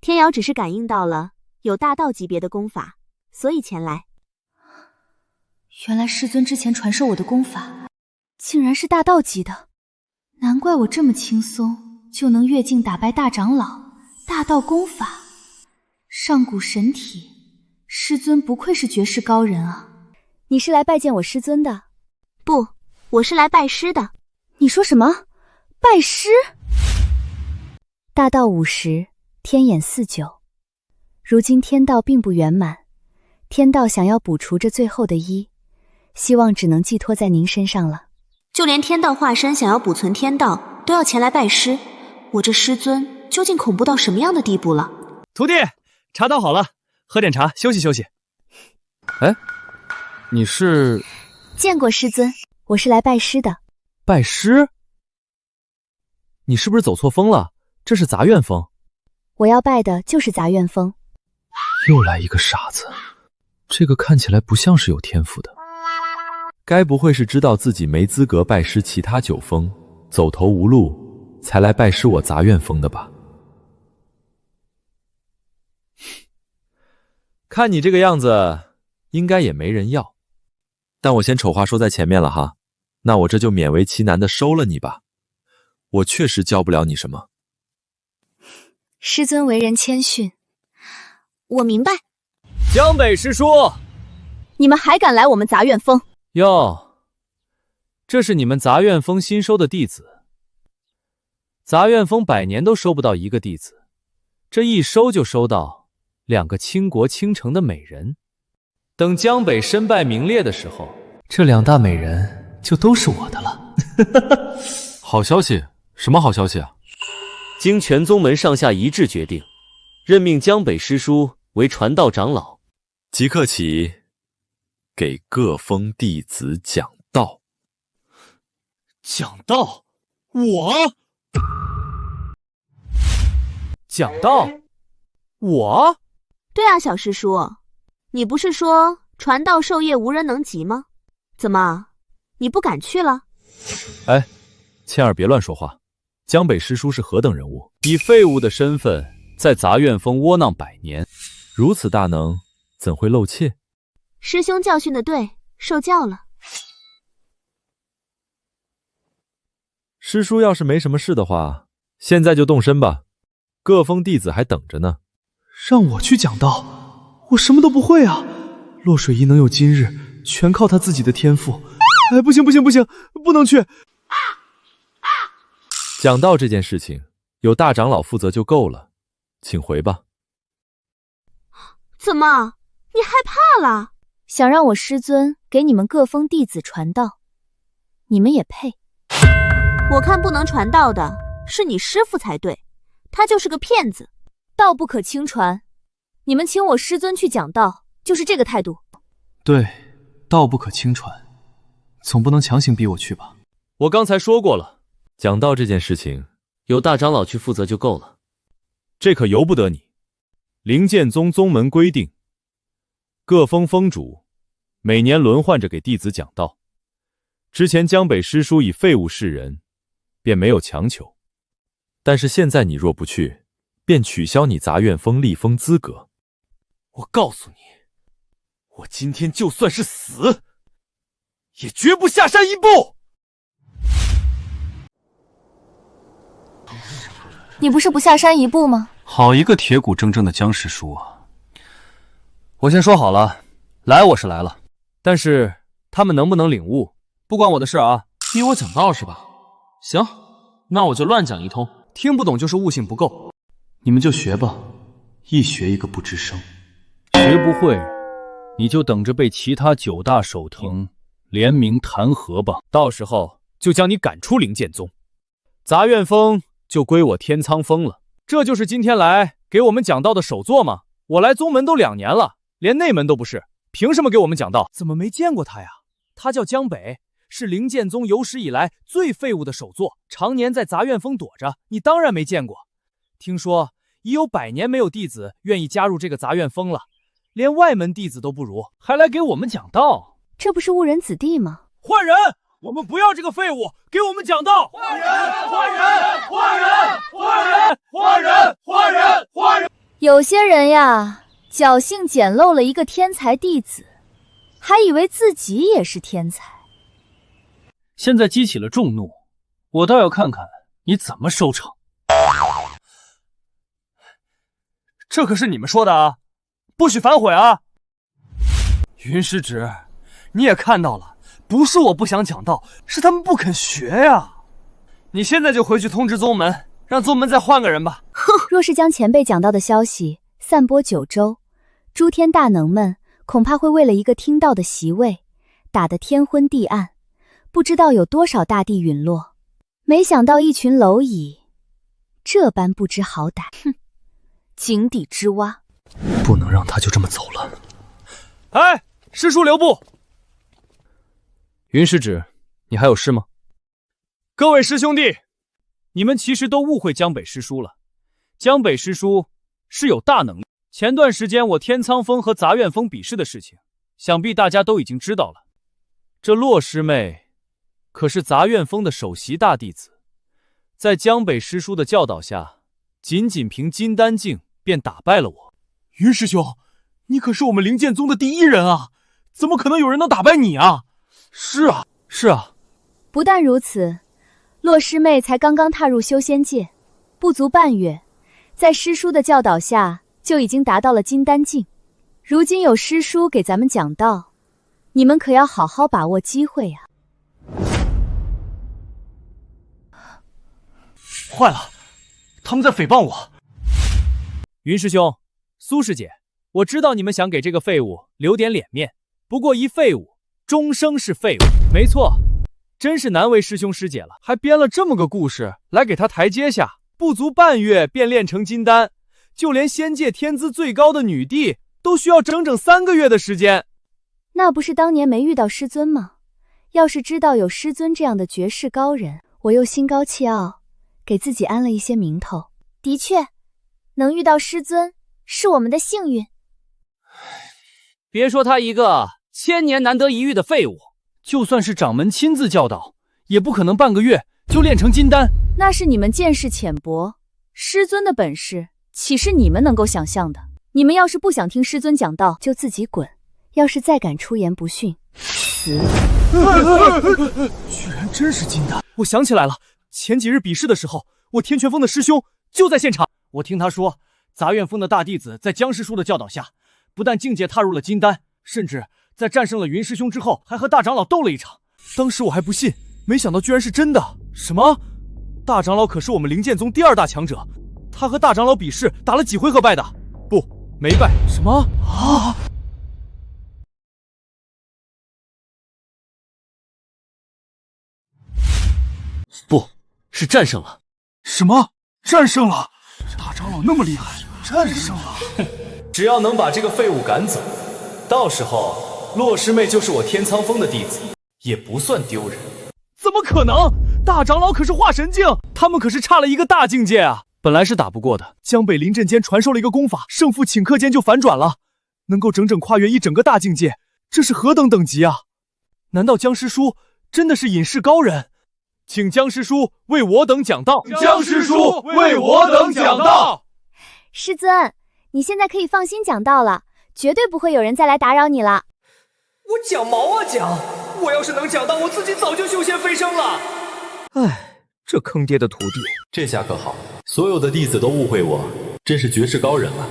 S11: 天瑶只是感应到了有大道级别的功法，所以前来。原来师尊之前传授我的功法竟然是大道级的，难怪我这么轻松就能越境打败大长老。大道功法，上古神体，师尊不愧是绝世高人啊！你是来拜见我师尊的？不，我是来拜师的。你说什么？拜师？大道50，天眼49。如今天道并不圆满，天道想要补除这最后的1，希望只能寄托在您身上了。就连天道化身想要补存天道，都要前来拜师。我这师尊究竟恐怖到什么样的地步了？
S5: 徒弟，茶倒好了，喝点茶，休息休息。
S1: 哎，你是？
S11: 见过师尊，我是来拜师的。
S1: 拜师？你是不是走错风了？这是杂院峰。
S11: 我要拜的就是杂院峰。
S17: 又来一个傻子，这个看起来不像是有天赋的。
S1: 该不会是知道自己没资格拜师其他9峰，走投无路才来拜师我杂院峰的吧？看你这个样子，应该也没人要。但我先丑话说在前面了哈，那我这就勉为其难的收了你吧。我确实教不了你什么。
S11: 师尊为人谦逊，我明白。
S5: 江北师叔，
S11: 你们还敢来我们杂院峰？
S1: 哟，这是你们杂院峰新收的弟子。杂院峰100年都收不到1个弟子，这一收就收到2个倾国倾城的美人。等江北身败名裂的时候，
S17: 这2大美人就都是我的了。好消息？什么好消息啊？
S8: 经全宗门上下一致决定，任命江北师叔为传道长老，
S1: 即刻起给各峰弟子讲道。
S5: 讲道？我？
S1: 讲道？我？
S3: 对啊，小师叔，你不是说传道授业无人能及吗？怎么，你不敢去了？
S1: 哎，千儿别乱说话。江北师叔是何等人物？以废物的身份在杂院峰窝囊100年，如此大能，怎会露怯？
S3: 师兄教训的对，受教了。
S1: 师叔要是没什么事的话，现在就动身吧，各峰弟子还等着呢。
S17: 让我去讲道？我什么都不会啊！洛水姨能有今日，全靠她自己的天赋。哎，不行，不能去！
S1: 讲道这件事情，有大长老负责就够了，请回吧。
S3: 怎么，你害怕了？
S11: 想让我师尊给你们各封弟子传道，你们也配？
S3: 我看不能传道的是你师父才对，他就是个骗子。
S11: 道不可轻传，你们请我师尊去讲道，就是这个态度。
S5: 对，道不可轻传，总不能强行逼我去吧？
S1: 我刚才说过了，讲道这件事情，
S8: 由大长老去负责就够了。
S1: 这可由不得你。灵剑宗宗门规定，各封封主每年轮换着给弟子讲道。之前江北师叔以废物示人，便没有强求。但是现在你若不去，便取消你杂院封立封资格。
S9: 我告诉你，我今天就算是死，也绝不下山一步。
S14: 你不是不下山一步吗？
S5: 好一个铁骨铮铮的江师叔啊！我先说好了，来我是来了，但是他们能不能领悟，不关我的事啊。逼我讲道是吧？行，那我就乱讲一通，听不懂就是悟性不够。你们就学吧，一学一个不吱声。
S16: 学不会，你就等着被其他9大守庭联名弹劾吧。
S5: 到时候就将你赶出灵剑宗，杂院封就归我天苍峰了。这就是今天来给我们讲道的首座吗？我来宗门都2年了，连内门都不是，凭什么给我们讲道？怎么没见过他呀？他叫江北，是灵剑宗有史以来最废物的首座，常年在杂院峰躲着，你当然没见过。听说已有100年没有弟子愿意加入这个杂院峰了，连外门弟子都不如，还来给我们讲道，
S11: 这不是误人子弟吗？
S5: 换人！我们不要这个废物给我们讲道！
S15: 换人！换人！换人！换人！换人！换人！换人！
S11: 有些人呀，侥幸捡漏了一个天才弟子，还以为自己也是天才。
S5: 现在激起了众怒，我倒要看看你怎么收场。这可是你们说的啊，不许反悔啊！云师侄，你也看到了，不是我不想讲道，是他们不肯学呀。你现在就回去通知宗门，让宗门再换个人吧。
S11: 若是将前辈讲道的消息散播9州，诸天大能们恐怕会为了一个听到的席位，打得天昏地暗，不知道有多少大地陨落。没想到一群蝼蚁这般不知好歹，哼！井底之蛙，
S5: 不能让他就这么走了。哎，师叔留步！云师侄，你还有事吗？各位师兄弟，你们其实都误会江北师叔了。江北师叔是有大能力。前段时间我天苍峰和杂院峰比试的事情，想必大家都已经知道了。这洛师妹可是杂院峰的首席大弟子，在江北师叔的教导下，仅凭金丹境便打败了我。云师兄，你可是我们灵剑宗的第1人啊，怎么可能有人能打败你啊？是啊，是啊。
S11: 不但如此，洛师妹才刚刚踏入修仙界，不足半月，在师叔的教导下就已经达到了金丹境。如今有师叔给咱们讲道，你们可要好好把握机会啊！
S5: 坏了，他们在诽谤我。云师兄，苏师姐，我知道你们想给这个废物留点脸面，不过一废物终生是废物。没错，真是难为师兄师姐了，还编了这么个故事来给他台阶下。不足半月便练成金丹，就连仙界天资最高的女帝都需要整整3个月的时间。
S11: 那不是当年没遇到师尊吗？要是知道有师尊这样的绝世高人，我又心高气傲，给自己安了一些名头。
S6: 的确，能遇到师尊是我们的幸运。
S5: 别说他一个1000年难得一遇的废物，就算是掌门亲自教导，也不可能半个月就练成金丹。
S11: 那是你们见识浅薄，师尊的本事岂是你们能够想象的？你们要是不想听师尊讲道，就自己滚。要是再敢出言不逊，死！
S5: 居然真是金丹！我想起来了，前几日比试的时候，我天泉峰的师兄就在现场。我听他说，杂院峰的大弟子在江师叔的教导下，不但境界踏入了金丹，甚至在战胜了云师兄之后，还和大长老斗了一场。当时我还不信，没想到居然是真的。什么？大长老可是我们灵剑宗第2大强者，他和大长老比试打了几回合败的？不，没败。什么啊？
S8: 不是战胜了。
S9: 什么？战胜了？大长老那么厉害，战胜了？
S5: 只要能把这个废物赶走，到时候洛师妹就是我天苍峰的弟子，也不算丢人。怎么可能？大长老可是化神境，他们可是差了一个大境界啊！本来是打不过的，江北临阵间传授了一个功法，胜负顷刻间就反转了，能够整整跨越一整个大境界，这是何等等级啊！难道江师叔真的是隐世高人？请江师叔为我等讲道。
S15: 江师叔为我等讲道。
S6: 师尊，你现在可以放心讲道了，绝对不会有人再来打扰你了。
S5: 我讲毛啊讲！我要是能讲道，我自己早就修仙飞升了。
S19: 唉，这坑爹的徒弟，
S17: 这下可好，所有的弟子都误会我，真是绝世高人了。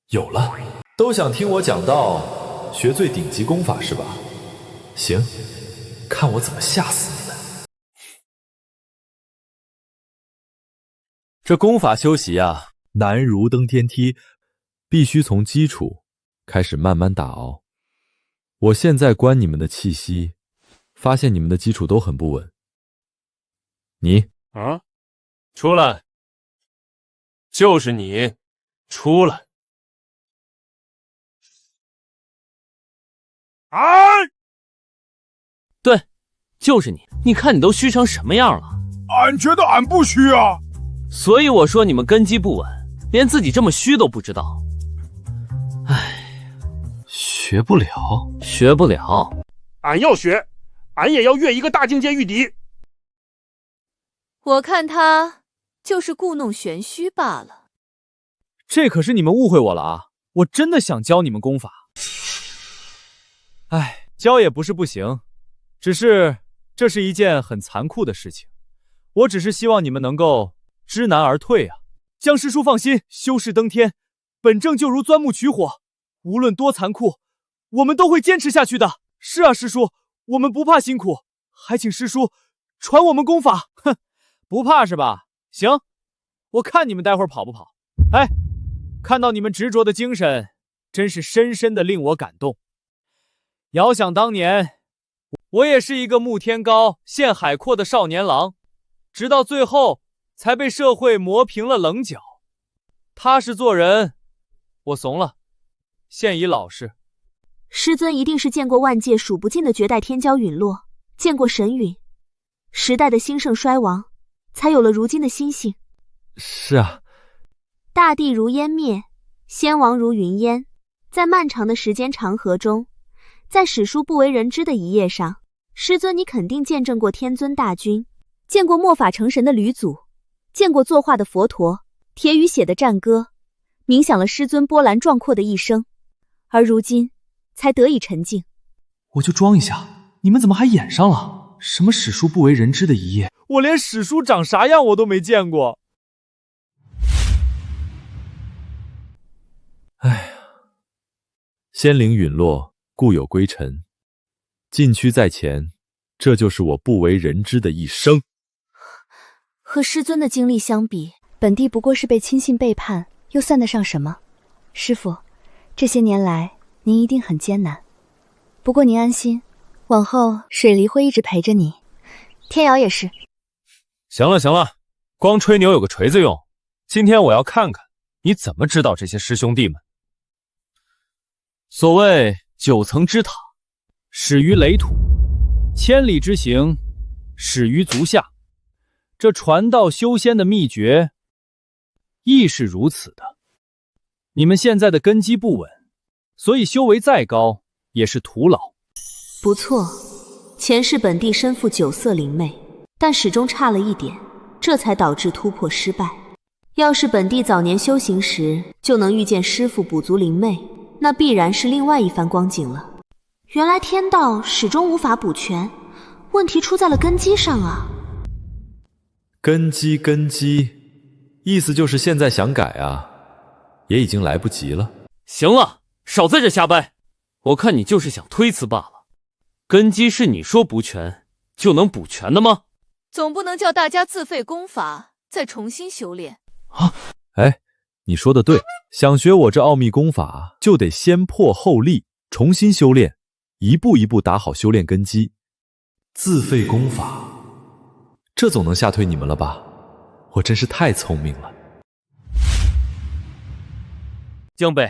S17: 有了，都想听我讲道，学最顶级功法是吧？行，看我怎么吓死你们！
S1: 这功法修习啊，难如登天梯，必须从基础开始慢慢打熬。我现在观你们的气息，发现你们的基础都很不稳。你
S20: 啊，出来！就是你，出来！
S10: 哎，
S8: 对，就是你。你看你都虚成什么样了？
S9: 俺觉得俺不虚啊。
S8: 所以我说你们根基不稳，连自己这么虚都不知道。唉，
S19: 学不了，
S8: 学不了。
S20: 俺要学，俺也要越一个大境界御敌。
S11: 我看他就是故弄玄虚罢了。
S5: 这可是你们误会我了啊！我真的想教你们功法。唉，教也不是不行，只是这是一件很残酷的事情。我只是希望你们能够知难而退啊！江师叔放心，修士登天，本正就如钻木取火，无论多残酷，我们都会坚持下去的。是啊，师叔，我们不怕辛苦，还请师叔传我们功法。哼，不怕是吧？行，我看你们待会儿跑不跑。哎，看到你们执着的精神，真是深深的令我感动。遥想当年，我也是一个慕天高羡海阔的少年郎，直到最后才被社会磨平了棱角。踏实做人，我怂了，现已老实。
S3: 师尊一定是见过万界数不尽的绝代天骄陨落，见过神陨时代的兴盛衰亡，才有了如今的心性。
S1: 是啊，
S3: 大地如烟灭，仙王如云烟，在漫长的时间长河中，在史书不为人知的一页上，师尊你肯定见证过天尊大军，见过末法成神的吕祖，见过作画的佛陀，铁雨写的战歌，冥想了师尊波澜壮阔的一生，而如今才得以沉静。
S5: 我就装一下，你们怎么还演上了？什么史书不为人知的一页？我连史书长啥样我都没见过。
S1: 哎呀，仙灵陨落，故有归尘。禁区在前，这就是我不为人知的一生。
S11: 和师尊的经历相比，本帝不过是被亲信背叛，又算得上什么？师父，这些年来您一定很艰难，不过您安心，往后水离会一直陪着你，天瑶也是。
S20: 行了行了，光吹牛有个锤子用。今天我要看看你怎么知道这些师兄弟们。
S5: 所谓9层之塔，始于垒土，千里之行，始于足下。这传道修仙的秘诀亦是如此的。你们现在的根基不稳，所以修为再高也是徒劳。
S3: 不错，前世本帝身负9色灵魅，但始终差了一点，这才导致突破失败。要是本帝早年修行时就能遇见师父补足灵魅，那必然是另外一番光景了。原来天道始终无法补全，问题出在了根基上啊。
S1: 根基，意思就是现在想改啊，也已经来不及了。
S8: 行了，少在这瞎掰，我看你就是想推辞罢了。根基是你说补全就能补全的吗？
S11: 总不能叫大家自废功法，再重新修炼。
S1: 哎，你说的对，想学我这奥秘功法，就得先破后立，重新修炼，一步一步打好修炼根基。自废功法，这总能吓退你们了吧？我真是太聪明了。
S8: 江北，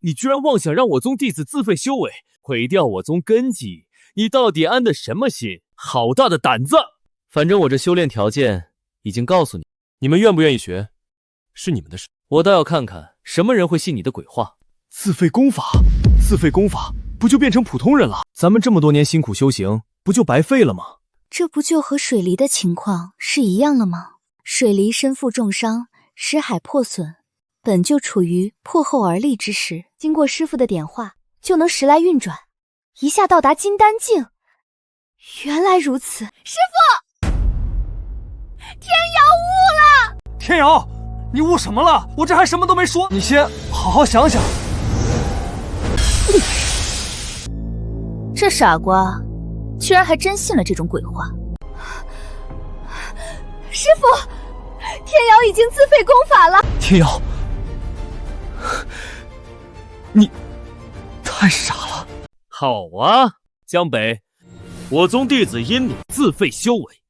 S8: 你居然妄想让我宗弟子自废修为，毁掉我宗根基，你到底安的什么心？好大的胆子！反正我这修炼条件已经告诉你，你们愿不愿意学，是你们的事。我倒要看看什么人会信你的鬼话。
S5: 自废功法，自废功法，不就变成普通人了？咱们这么多年辛苦修行，不就白费了吗？
S2: 这不就和水离的情况是一样了吗？水离身负重伤，识海破损，本就处于破后而立之时，经过师父的点化，就能时来运转，一下到达金丹境。原来如此，
S14: 师父，天瑶悟了！
S5: 天瑶，你悟什么了？我这还什么都没说，你先好好想想。
S13: 这傻瓜，居然还真信了这种鬼话。
S14: 师父，天瑶已经自废功法了。
S5: 天瑶，你太傻了。
S8: 好啊，江北，我宗弟子因你自废修为，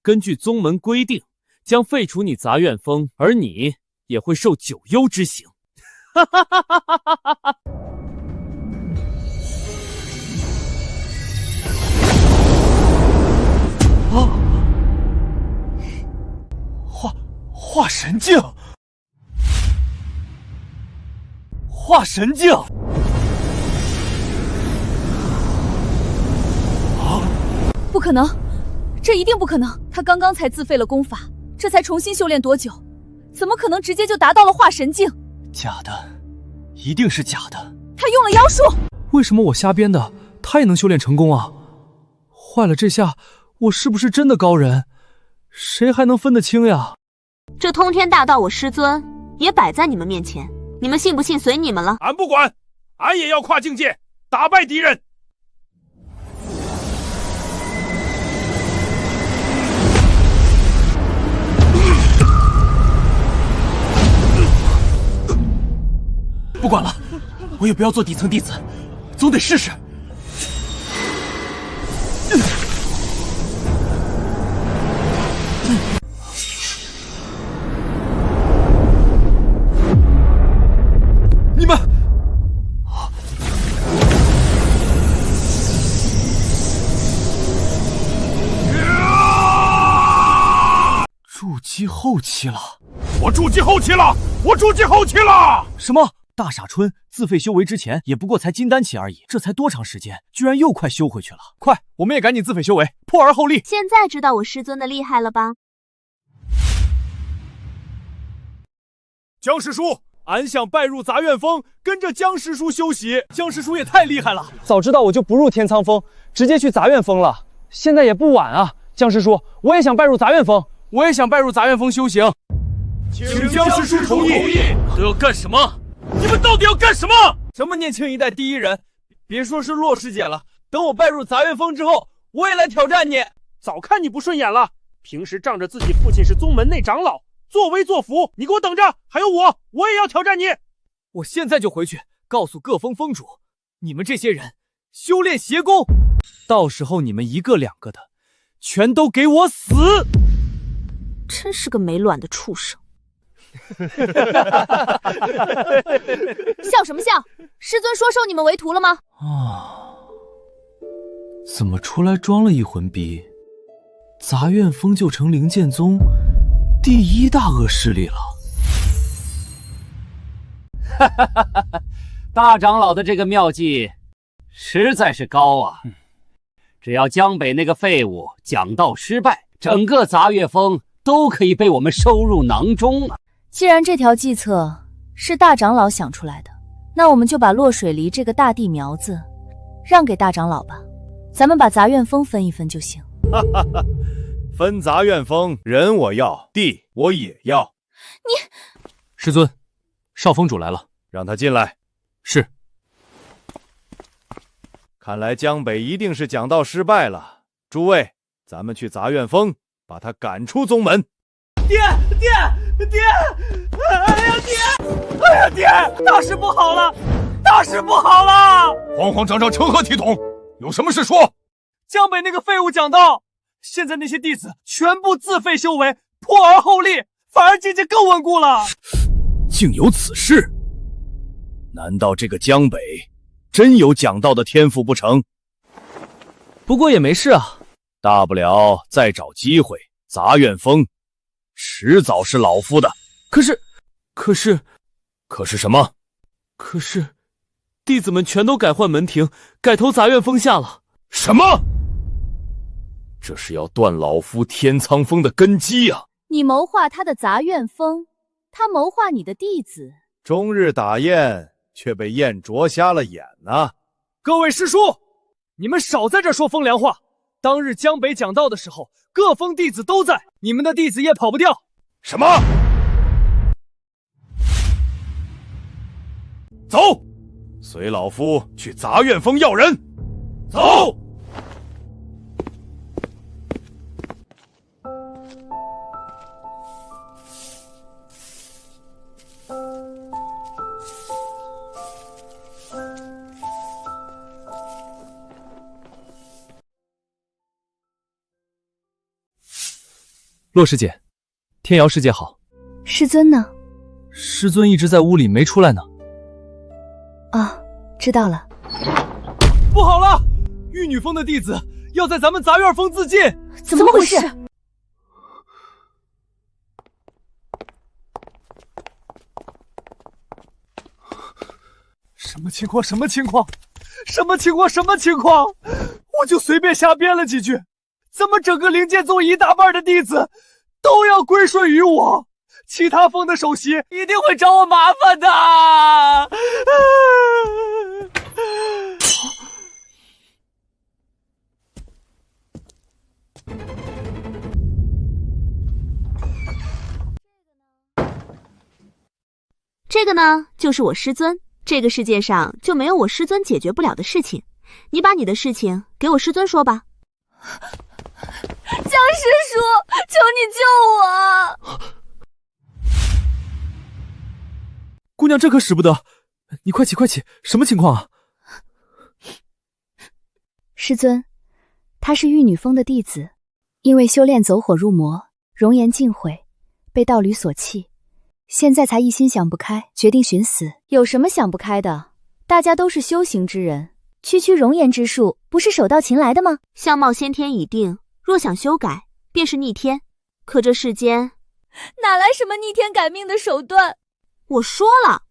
S8: 根据宗门规定，将废除你杂院风，而你也会受九幽之刑。哈哈哈哈哈哈哈！
S5: 化神境，化神境！
S13: 不可能，这一定不可能！他刚刚才自废了功法，这才重新修炼多久？怎么可能直接就达到了化神境？
S5: 假的，一定是假的。
S13: 他用了妖术！
S5: 为什么我瞎编的，他也能修炼成功啊？坏了，这下我是不是真的高人？谁还能分得清呀？
S3: 这通天大道我师尊也摆在你们面前，你们信不信随你们了。
S9: 俺不管，俺也要跨境界，打败敌人。
S5: 不管了，我也不要做底层弟子，总得试试。你们筑基后期了！
S9: 我筑基后期了！我筑基后期了！
S5: 什么？大傻春自废修为之前也不过才金丹期而已，这才多长时间，居然又快修回去了！快，我们也赶紧自废修为，破而后立！
S3: 现在知道我师尊的厉害了吧？
S9: 江师叔，俺想拜入杂院风，跟着江师叔修习。
S5: 江师叔也太厉害了！早知道我就不入天苍峰，直接去杂院峰了。现在也不晚啊，江师叔，我也想拜入杂院峰，我也想拜入杂院峰修行。
S9: 请江师叔同意。都要干什么？你们到底要干什么？
S5: 什么年轻一代第一人？别说是洛师姐了，等我拜入杂院峰之后，我也来挑战你。
S9: 早看你不顺眼了，平时仗着自己父亲是宗门内长老，作威作福，你给我等着！还有我也要挑战你！
S5: 我现在就回去告诉各峰峰主，你们这些人修炼邪功，到时候你们一个两个的，全都给我死！
S3: 真是个没卵的畜生！
S13: 笑什么笑？师尊说收你们为徒了吗？
S17: 啊，怎么出来装了一魂逼？杂院峰就成灵剑宗第一大恶势力了。
S21: 大长老的这个妙计实在是高啊！只要江北那个废物讲道失败，整个杂月峰都可以被我们收入囊中了。
S13: 既然这条计策是大长老想出来的，那我们就把落水离这个大地苗子让给大长老吧，咱们把杂院峰分一分就行。
S4: 分杂院峰，人我要，地我也要。
S13: 你，
S5: 师尊，少峰主来了，
S4: 让他进来。
S5: 是。
S4: 看来江北一定是讲道失败了。诸位，咱们去杂院峰把他赶出宗门。
S9: 爹！哎呀爹！哎呀爹！大事不好了！大事不好了！
S15: 慌慌张张成何体统？有什么事说？
S9: 江北那个废物讲道，现在那些弟子全部自废修为，破而后立，反而境界更稳固了。
S16: 竟有此事？难道这个江北真有讲道的天赋不成？
S5: 不过也没事啊，
S16: 大不了再找机会。杂院峰迟早是老夫的。
S8: 可是
S16: 什么？
S8: 可是弟子们全都改换门庭，改投杂院峰下了。
S16: 什么？这是要断老夫天苍峰的根基啊！
S13: 你谋划他的杂院峰，他谋划你的弟子。
S4: 终日打雁，却被雁啄瞎了眼啊！
S9: 各位师叔，你们少在这说风凉话。当日江北讲道的时候，各峰弟子都在，你们的弟子也跑不掉。
S16: 什么？走，随老夫去杂院峰要人。走。
S5: 洛师姐，天瑶师姐好。
S11: 师尊呢？
S5: 师尊一直在屋里没出来呢。
S11: 啊，知道了。
S9: 不好了，玉女峰的弟子要在咱们杂院峰自尽。
S11: 怎么回事？
S9: 什么情况？什么情况？什么情况？什么情况？我就随便瞎编了几句，怎么整个灵剑宗一大半的弟子都要归顺于我？其他峰的首席一定会找我麻烦的。
S3: 这个呢，就是我师尊。这个世界上就没有我师尊解决不了的事情。你把你的事情给我师尊说吧。
S14: 江师叔，求你救我！
S5: 姑娘，这可使不得，你快起快起，什么情况啊？
S11: 师尊，他是玉女峰的弟子，因为修炼走火入魔，容颜尽毁，被道侣所弃，现在才一心想不开，决定寻死。
S13: 有什么想不开的？大家都是修行之人，区区容颜之术，不是手到擒来的吗？
S3: 相貌先天已定，若想修改，便是逆天。可这世间
S14: 哪来什么逆天改命的手段？
S3: 我说了，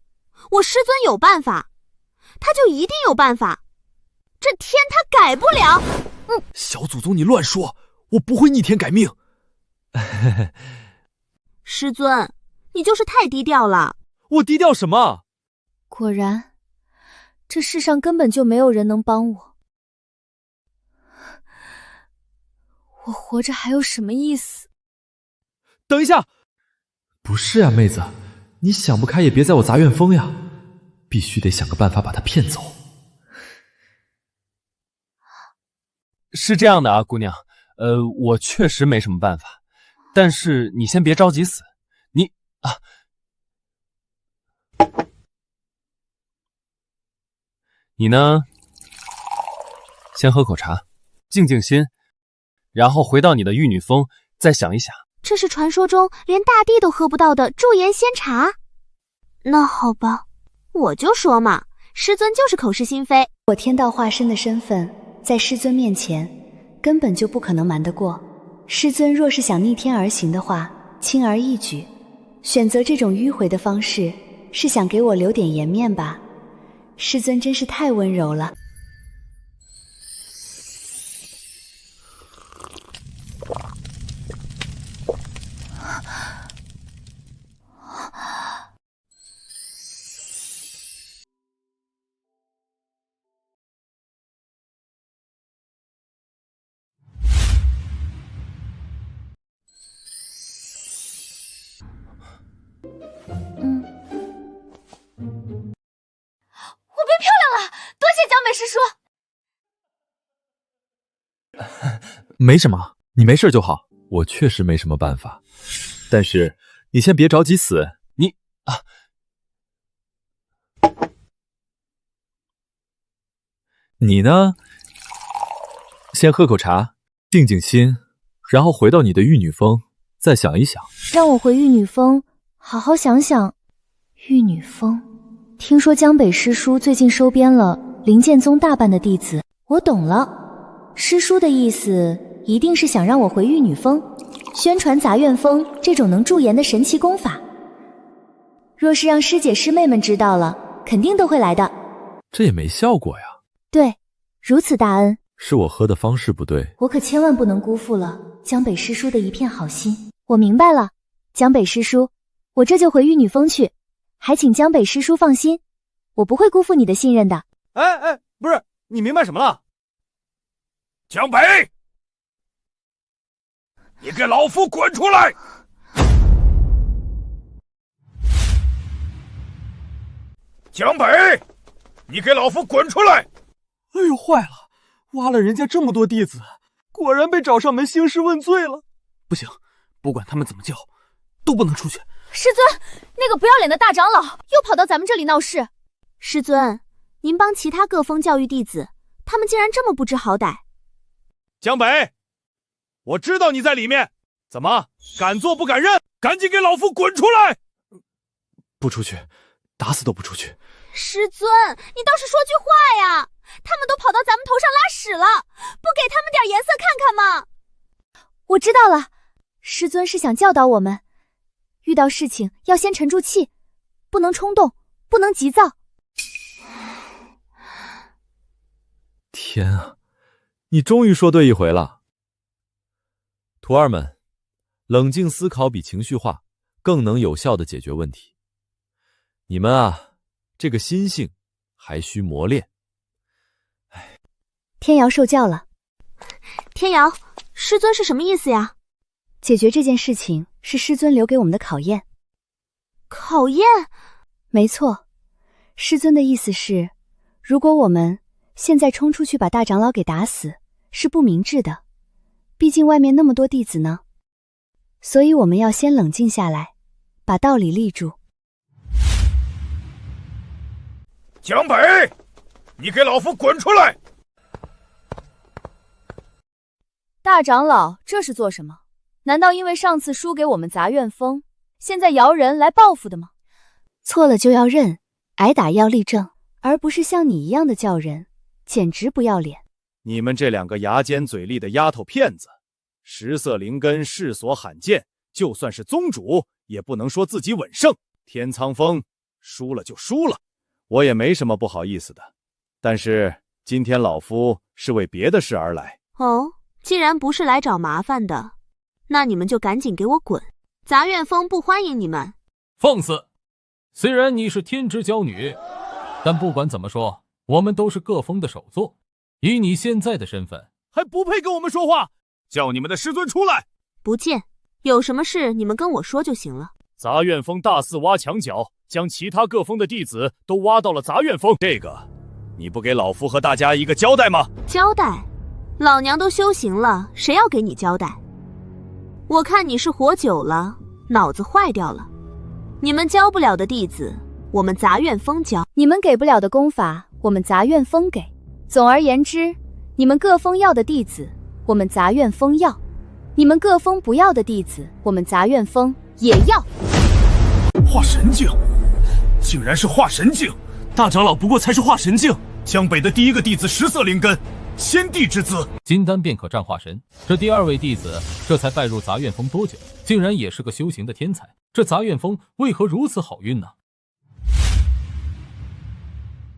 S3: 我师尊有办法，他就一定有办法。这天他改不了。
S5: 小祖宗，你乱说，我不会逆天改命。
S3: 师尊，你就是太低调了。
S5: 我低调什么？
S11: 果然，这世上根本就没有人能帮我。我活着还有什么意思？
S5: 等一下，
S17: 不是啊，妹子，你想不开也别在我杂院峰呀，必须得想个办法把他骗走。
S5: 是这样的啊，姑娘，我确实没什么办法，但是你先别着急死，你呢，先喝口茶，静静心，然后回到你的玉女峰，再想一想。
S3: 这是传说中连大帝都喝不到的驻颜仙茶。那好吧，我就说嘛，师尊就是口是心非。
S11: 我天道化身的身份，在师尊面前根本就不可能瞒得过。师尊若是想逆天而行的话，轻而易举。选择这种迂回的方式，是想给我留点颜面吧？师尊真是太温柔了。
S14: 我变漂亮了，多谢江北师叔。
S5: 没什么，
S1: 你没事就好。我确实没什么办法，但是你先别着急死。你呢？先喝口茶，静静心，然后回到你的玉女峰，再想一想。
S6: 让我回玉女峰，好好想想。玉女峰，听说江北师叔最近收编了灵剑宗大半的弟子，我懂了。师叔的意思一定是想让我回玉女峰，宣传杂院峰这种能驻颜的神奇功法。若是让师姐师妹们知道了，肯定都会来的。
S1: 这也没效果呀。
S6: 对，如此大恩，
S1: 是我喝的方式不对。
S6: 我可千万不能辜负了江北师叔的一片好心。我明白了，江北师叔，我这就回玉女峰去，还请江北师叔放心，我不会辜负你的信任的。
S4: 不是，你明白什么了？
S9: 江北，你给老夫滚出来！江北，你给老夫滚出来！
S5: 哎呦，坏了！挖了人家这么多弟子，果然被找上门兴师问罪了。不行，不管他们怎么叫，都不能出去。
S14: 师尊，那个不要脸的大长老又跑到咱们这里闹事。
S3: 师尊，您帮其他各峰教育弟子，他们竟然这么不知好歹。
S4: 江北，我知道你在里面，怎么敢做不敢认？赶紧给老夫滚出来！
S17: 不出去，打死都不出去。
S14: 师尊，你倒是说句话呀！他们都跑到咱们头上拉屎了，不给他们点颜色看看吗？
S6: 我知道了，师尊是想教导我们，遇到事情要先沉住气，不能冲动，不能急躁。
S1: 天啊，你终于说对一回了。徒儿们，冷静思考比情绪化更能有效地解决问题。你们啊，这个心性还需磨练。
S6: 天瑶受教了。
S3: 天瑶，师尊是什么意思呀？
S6: 解决这件事情是师尊留给我们的考验。
S3: 考验？
S6: 没错，师尊的意思是，如果我们现在冲出去把大长老给打死，是不明智的。毕竟外面那么多弟子呢，所以我们要先冷静下来，把道理立住。
S9: 江北，你给老夫滚出来！
S13: 大长老，这是做什么？难道因为上次输给我们杂院峰，现在摇人来报复的吗？
S6: 错了就要认，挨打要立正，而不是像你一样的叫人，简直不要脸。
S4: 你们这两个牙尖嘴利的丫头片子，食色灵根世所罕见，就算是宗主也不能说自己稳胜。天苍峰输了就输了，我也没什么不好意思的。但是今天老夫是为别的事而来。
S3: 哦，既然不是来找麻烦的，那你们就赶紧给我滚！杂院峰不欢迎你们。
S10: 放肆！虽然你是天之娇女，但不管怎么说，我们都是各峰的首座。以你现在的身份，
S4: 还不配跟我们说话！叫你们的师尊出来！
S3: 不见，有什么事你们跟我说就行了。
S7: 杂院峰大肆挖墙脚，将其他各峰的弟子都挖到了杂院峰。
S4: 这个，你不给老夫和大家一个交代吗？
S3: 交代？老娘都修行了，谁要给你交代？我看你是活久了，脑子坏掉了。你们教不了的弟子，我们杂院峰教；
S6: 你们给不了的功法，我们杂院峰给。总而言之，你们各峰要的弟子，我们杂院峰要；你们各峰不要的弟子，我们杂院峰也要。
S9: 化神境，竟然是化神境！大长老不过才是化神境，江北的第一个弟子食色灵根，先帝之资，
S10: 金丹便可战化神。这第二位弟子这才拜入杂院峰多久，竟然也是个修行的天才。这杂院峰为何如此好运呢？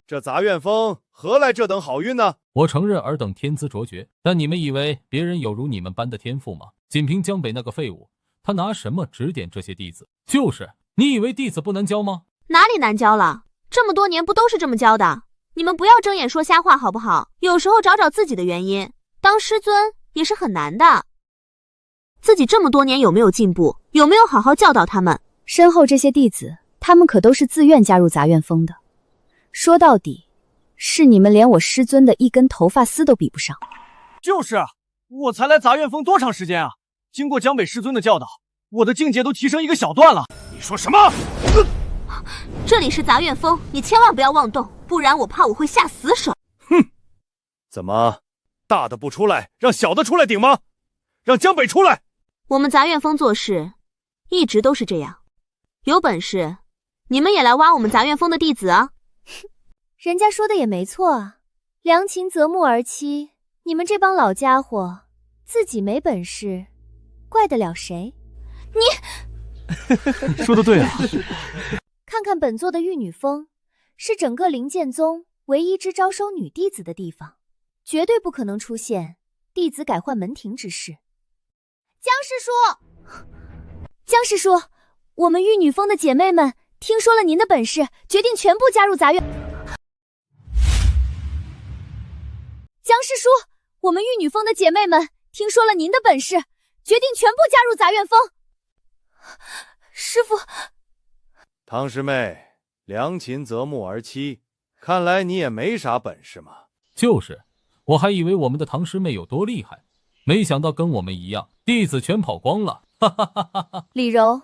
S4: 这杂院峰何来这等好运呢？
S10: 我承认尔等天资卓绝，但你们以为别人有如你们般的天赋吗？仅凭江北那个废物，他拿什么指点这些弟子？就是，你以为弟子不难教吗？
S3: 哪里难教了？这么多年不都是这么教的？你们不要睁眼说瞎话好不好？有时候找找自己的原因，当师尊也是很难的。自己这么多年有没有进步？有没有好好教导他们？
S6: 身后这些弟子，他们可都是自愿加入杂院峰的。说到底，是你们连我师尊的一根头发丝都比不上。
S9: 就是啊，
S5: 我才来杂院峰多长时间啊？经过江北师尊的教导，我的境界都提升一个小段了。
S9: 你说什么？
S3: 这里是杂院峰，你千万不要妄动，不然我怕我会下死手。
S4: 哼，怎么大的不出来，让小的出来顶吗？让江北出来！
S3: 我们杂院峰做事一直都是这样，有本事你们也来挖我们杂院峰的弟子啊！
S6: 人家说的也没错啊，良禽择木而栖，你们这帮老家伙自己没本事，怪得了谁？
S5: 你说的对啊。
S6: 看看本座的玉女峰，是整个灵剑宗唯一支招收女弟子的地方，绝对不可能出现弟子改换门庭之事。江师叔，江师叔，我们玉女峰的姐妹们听说了您的本事，决定全部加入杂院。江师叔，我们玉女峰的姐妹们听说了您的本事，决定全部加入杂院峰。师父，
S4: 唐师妹，良禽择木而栖，看来你也没啥本事嘛。
S10: 就是，我还以为我们的唐师妹有多厉害，没想到跟我们一样，弟子全跑光了。哈哈哈哈哈！
S6: 李柔，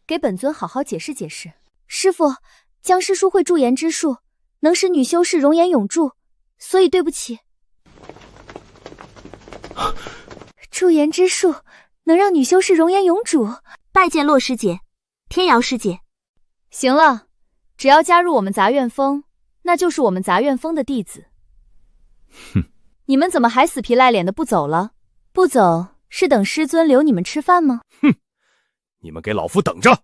S6: 给本尊好好解释解释。师父，江师叔会驻颜之术，能使女修士容颜永驻，所以对不起。驻颜之术能让女修士容颜永驻。
S3: 拜见洛师姐，天瑶师姐。
S11: 行了，只要加入我们杂院峰，那就是我们杂院峰的弟子。
S10: 哼，
S11: 你们怎么还死皮赖脸的不走了？不走是等师尊留你们吃饭吗？
S4: 哼，你们给老夫等着，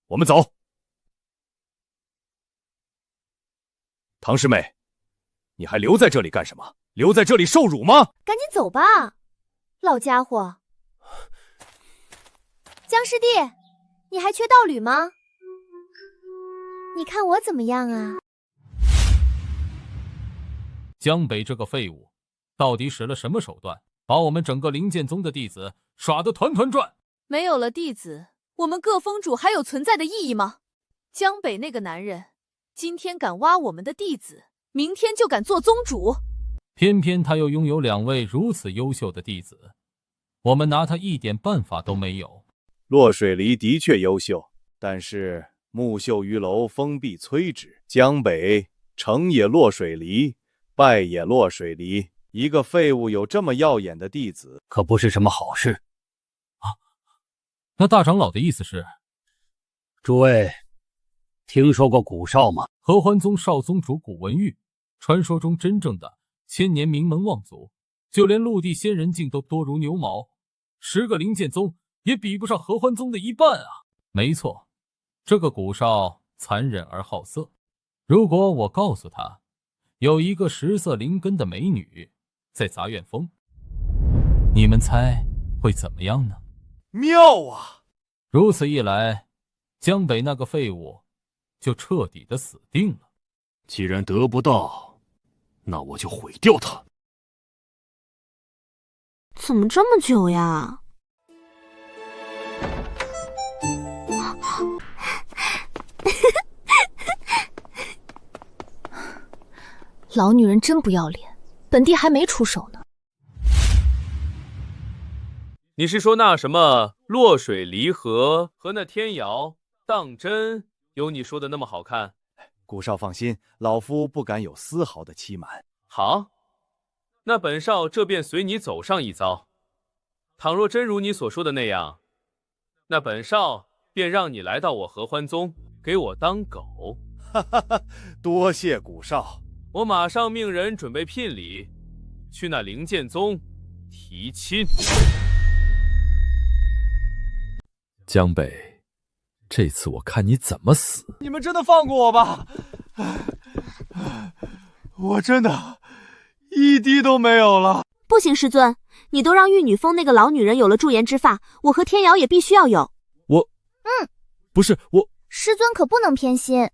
S4: 我们走。唐师妹，你还留在这里干什么？留在这里受辱吗？
S6: 赶紧走吧，老家伙。江师弟，你还缺道侣吗？你看我怎么样啊？
S10: 江北这个废物，到底使了什么手段，把我们整个灵剑宗的弟子耍得团团转？
S13: 没有了弟子，我们各峰主还有存在的意义吗？江北那个男人，今天敢挖我们的弟子，明天就敢做宗主。
S10: 偏偏他又拥有2位如此优秀的弟子，我们拿他一点办法都没有。
S4: 洛水离的确优秀，但是木秀于楼，风必摧之。江北成也洛水离，败也洛水离。一个废物有这么耀眼的弟子，
S21: 可不是什么好事
S10: 啊！那大长老的意思是？
S21: 诸位听说过古少吗？
S10: 合欢宗少宗主古文玉，传说中真正的千年名门望族，就连陆地仙人境都多如牛毛，10个灵剑宗也比不上合欢宗的一半啊！没错，这个古少残忍而好色。如果我告诉他，有一个10色灵根的美女在杂院峰，你们猜会怎么样呢？
S4: 妙啊！
S10: 如此一来，江北那个废物就彻底的死定了。
S7: 既然得不到，那我就毁掉他。
S3: 怎么这么久呀？
S2: 老女人真不要脸，本帝还没出手呢。
S1: 你是说那什么落水离合和那天瑶当真有你说的那么好看？
S4: 古少放心，老夫不敢有丝毫的欺瞒。
S1: 好，那本少这便随你走上一遭。倘若真如你所说的那样，那本少便让你来到我合欢宗，给我当狗。
S4: 哈哈哈，多谢古少。
S1: 我马上命人准备聘礼，去那灵剑宗提亲。
S17: 江北，这次我看你怎么死！
S5: 你们真的放过我吧！我真的一滴都没有了。
S3: 不行，师尊，你都让玉女峰那个老女人有了驻颜之法，我和天瑶也必须要有。
S17: 不是我，
S6: 师尊可不能偏心。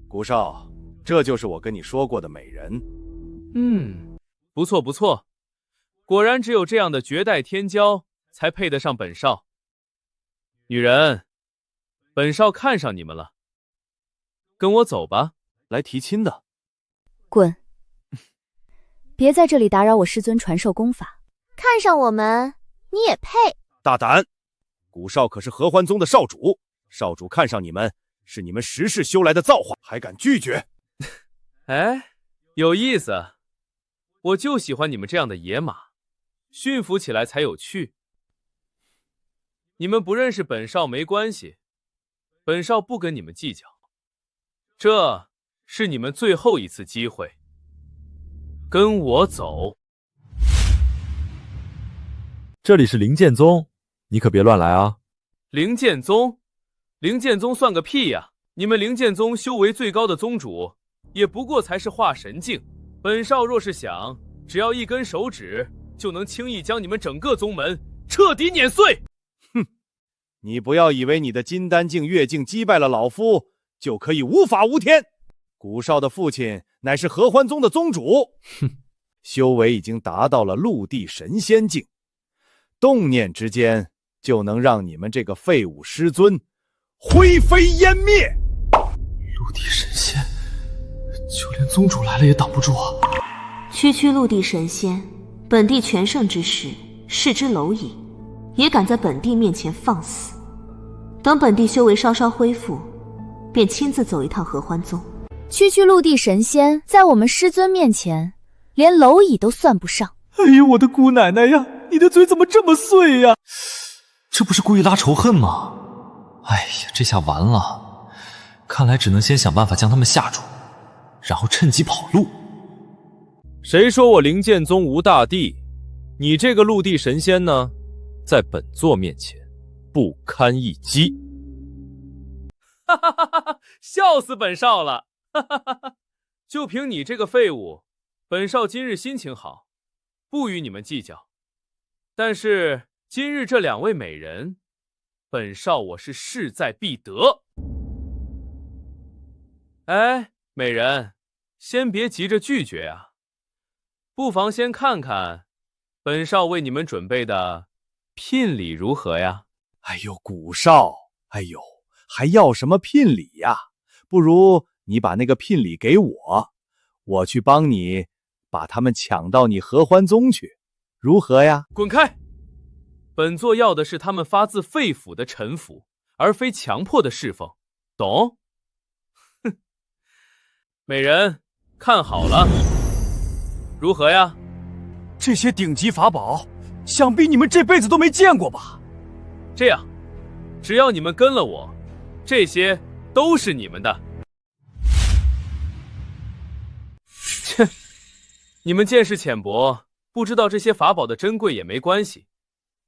S4: 古少，这就是我跟你说过的美人。
S1: 不错不错，果然只有这样的绝代天骄才配得上本少。女人，本少看上你们了。跟我走吧。
S4: 来提亲的，
S11: 滚！别在这里打扰我师尊传授功法。
S6: 看上我们，你也配？
S4: 大胆！古少可是合欢宗的少主，少主看上你们，是你们10世修来的造化，还敢拒绝？
S1: 哎，有意思，我就喜欢你们这样的野马，驯服起来才有趣。你们不认识本少没关系，本少不跟你们计较。这是你们最后一次机会，跟我走。这里是灵剑宗，你可别乱来啊！灵剑宗？灵剑宗算个屁呀！你们灵剑宗修为最高的宗主，也不过才是化神境。本少若是想，只要一根手指，就能轻易将你们整个宗门彻底碾碎。
S4: 哼，你不要以为你的金丹境、月境击败了老夫，就可以无法无天。古少的父亲乃是合欢宗的宗主，修为已经达到了陆地神仙境，动念之间就能让你们这个废物师尊灰飞烟灭。
S17: 陆地神仙，就连宗主来了也挡不住啊！
S3: 区陆地神仙，本地全盛之时视之蝼蚁，也敢在本地面前放肆。等本地修为稍稍恢复，便亲自走一趟合欢宗。
S11: 区陆地神仙在我们师尊面前，连蝼蚁都算不上。
S17: 哎呀，我的姑奶奶呀！你的嘴怎么这么碎呀？这不是故意拉仇恨吗？哎呀，这下完了，看来只能先想办法将他们吓住，然后趁机跑路。
S1: 谁说我灵剑宗无大帝？你这个陆地神仙呢，在本座面前不堪一击。哈哈哈哈！笑死本少了！哈哈哈哈！就凭你这个废物，本少今日心情好，不与你们计较。但是今日这2位美人，本少我是势在必得。哎，美人，先别急着拒绝啊，不妨先看看本少为你们准备的聘礼如何呀？
S4: 哎呦，古少，哎呦，还要什么聘礼呀？不如你把那个聘礼给我，我去帮你把他们抢到你合欢宗去，如何呀？
S1: 滚开！本座要的是他们发自肺腑的臣服，而非强迫的侍奉，懂？哼！美人，看好了，如何呀？
S9: 这些顶级法宝，想必你们这辈子都没见过吧？
S1: 这样，只要你们跟了我，这些都是你们的。切，你们见识浅薄，不知道这些法宝的珍贵也没关系。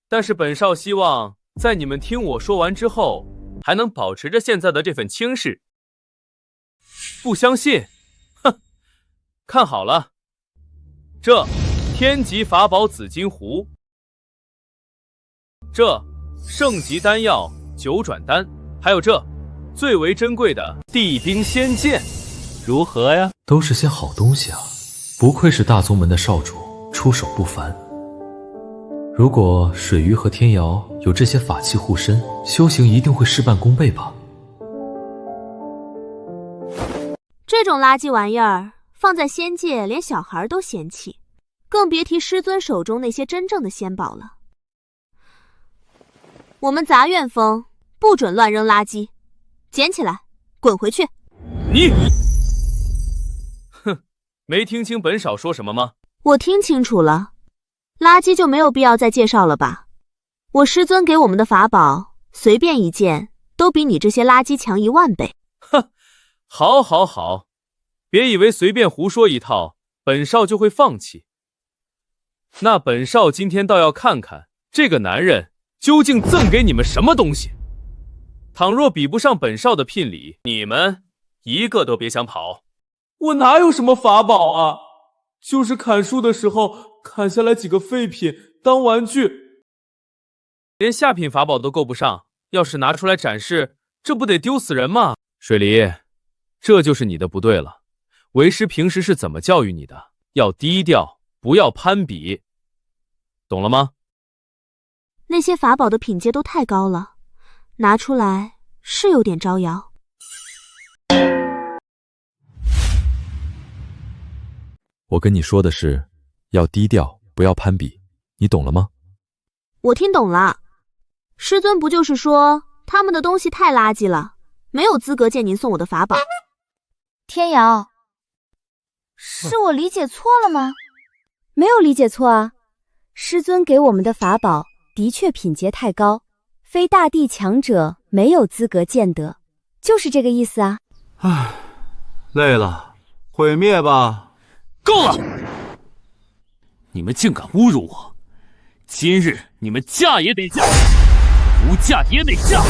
S1: 但是本少希望在你们听我说完之后，还能保持着现在的这份轻视。不相信？哼！看好了，这天级法宝紫金壶，这圣级丹药九转丹，还有这最为珍贵的地冰仙剑，如何呀？
S17: 都是些好东西啊，不愧是大宗门的少主，出手不凡。如果水鱼和天瑶有这些法器护身，修行一定会事半功倍吧？
S3: 这种垃圾玩意儿放在仙界，连小孩都嫌弃，更别提师尊手中那些真正的仙宝了。我们杂院风不准乱扔垃圾，捡起来，滚回去！
S1: 你，哼，没听清本少说什么吗？
S3: 我听清楚了。垃圾就没有必要再介绍了吧？我师尊给我们的法宝，随便一件都比你这些垃圾强10000倍。
S1: 哼，好，好，好，别以为随便胡说一套，本少就会放弃。那本少今天倒要看看这个男人究竟赠给你们什么东西。倘若比不上本少的聘礼，你们一个都别想跑。
S12: 我哪有什么法宝啊？就是砍树的时候砍下来几个废品当玩具，
S1: 连下品法宝都够不上，要是拿出来展示，这不得丢死人吗？水梨，这就是你的不对了。为师平时是怎么教育你的？要低调，不要攀比，懂了吗？
S3: 那些法宝的品阶都太高了，拿出来是有点招摇。
S1: 我跟你说的是，要低调，不要攀比，你懂了吗？
S3: 我听懂了，师尊不就是说他们的东西太垃圾了，没有资格见您送我的法宝？
S6: 天瑶，是我理解错了吗？没有理解错啊，师尊给我们的法宝的确品阶太高，非大地强者没有资格见得，就是这个意思啊。
S9: 唉，累了，毁灭吧。
S10: 够了！你们竟敢侮辱我！今日你们嫁也得嫁，不嫁也得嫁！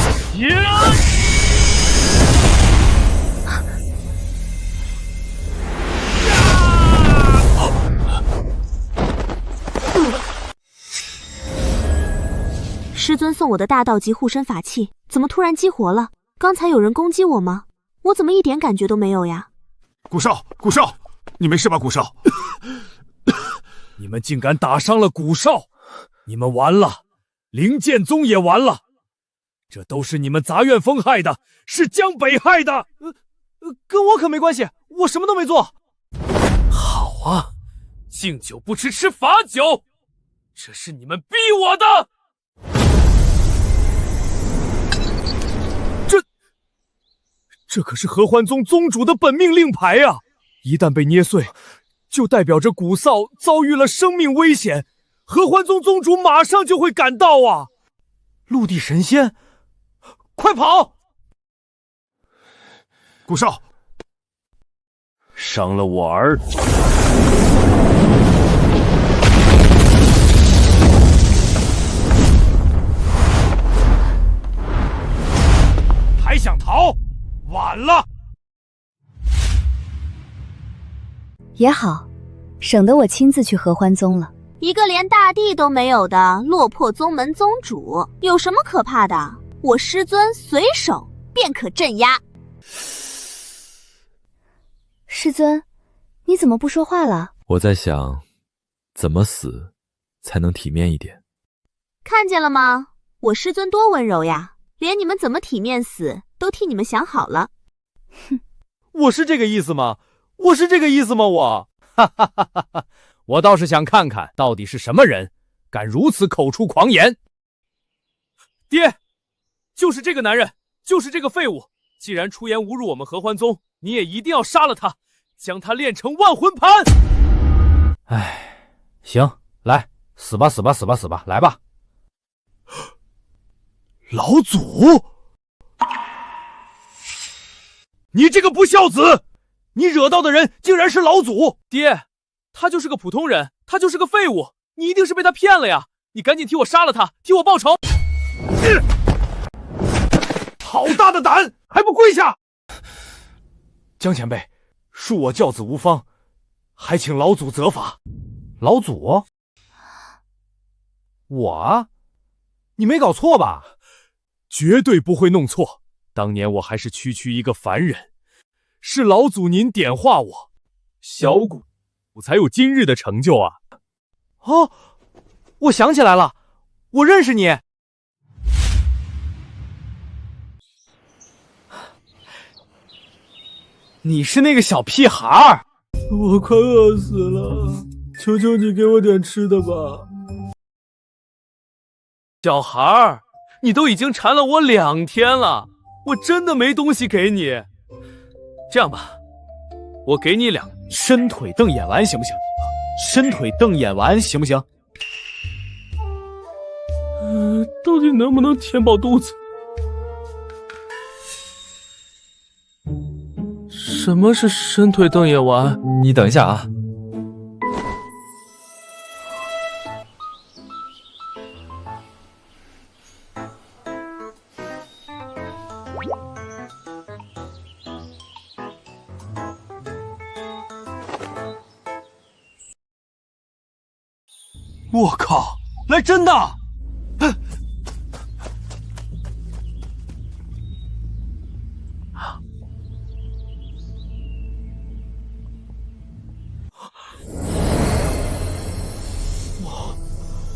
S3: 师尊送我的大道级护身法器怎么突然激活了？刚才有人攻击我吗？我怎么一点感觉都没有呀？
S9: 古少，你没事吧？古少，
S7: 你们竟敢打伤了古少，你们完了，灵剑宗也完了。这都是你们杂院风害的，是江北害的。
S5: 跟我可没关系，我什么都没做。
S10: 好啊，敬酒不吃吃罚酒，这是你们逼我的。
S7: 这可是合欢宗宗主的本命令牌啊！一旦被捏碎，就代表着古少遭遇了生命危险，合欢宗宗主马上就会赶到啊！
S5: 陆地神仙，快跑！
S9: 古少，
S7: 伤了我儿。还想逃？晚了。
S6: 也好，省得我亲自去合欢宗了。
S3: 一个连大地都没有的落魄宗门宗主，有什么可怕的？我师尊随手便可镇压。
S6: 师尊，你怎么不说话了？
S1: 我在想，怎么死才能体面一点？
S3: 看见了吗？我师尊多温柔呀，连你们怎么体面死都替你们想好了。
S5: 哼，我是这个意思吗？我是这个意思吗？我，
S7: 哈哈哈哈哈！我倒是想看看到底是什么人敢如此口出狂言。
S10: 爹，就是这个男人，就是这个废物。既然出言侮辱我们合欢宗，你也一定要杀了他，将他炼成万魂盘。
S7: 唉，行，来，死吧，死吧，死吧，死吧，来吧。
S9: 老祖，
S5: 你这个不孝子，你惹到的人竟然是老祖！
S10: 爹，他就是个普通人，他就是个废物，你一定是被他骗了呀！你赶紧替我杀了他，替我报仇！
S7: 好大的胆，还不跪下！江前辈，恕我教子无方，还请老祖责罚。
S5: 老祖？我？你没搞错吧？
S7: 绝对不会弄错。当年我还是区区一个凡人，是老祖您点化我，小谷才有今日的成就啊！
S5: 哦，我想起来了，我认识你。你是那个小屁孩儿！
S12: 我快饿死了，求求你给我点吃的吧。
S10: 小孩儿，你都已经馋了我2天了，我真的没东西给你。这样吧，我给你2个
S5: 伸腿瞪眼丸行不行？伸腿瞪眼丸行不行？
S12: 到底能不能填饱肚子？什么是伸腿瞪眼丸？
S1: 你等一下啊。
S5: 我靠，来真的！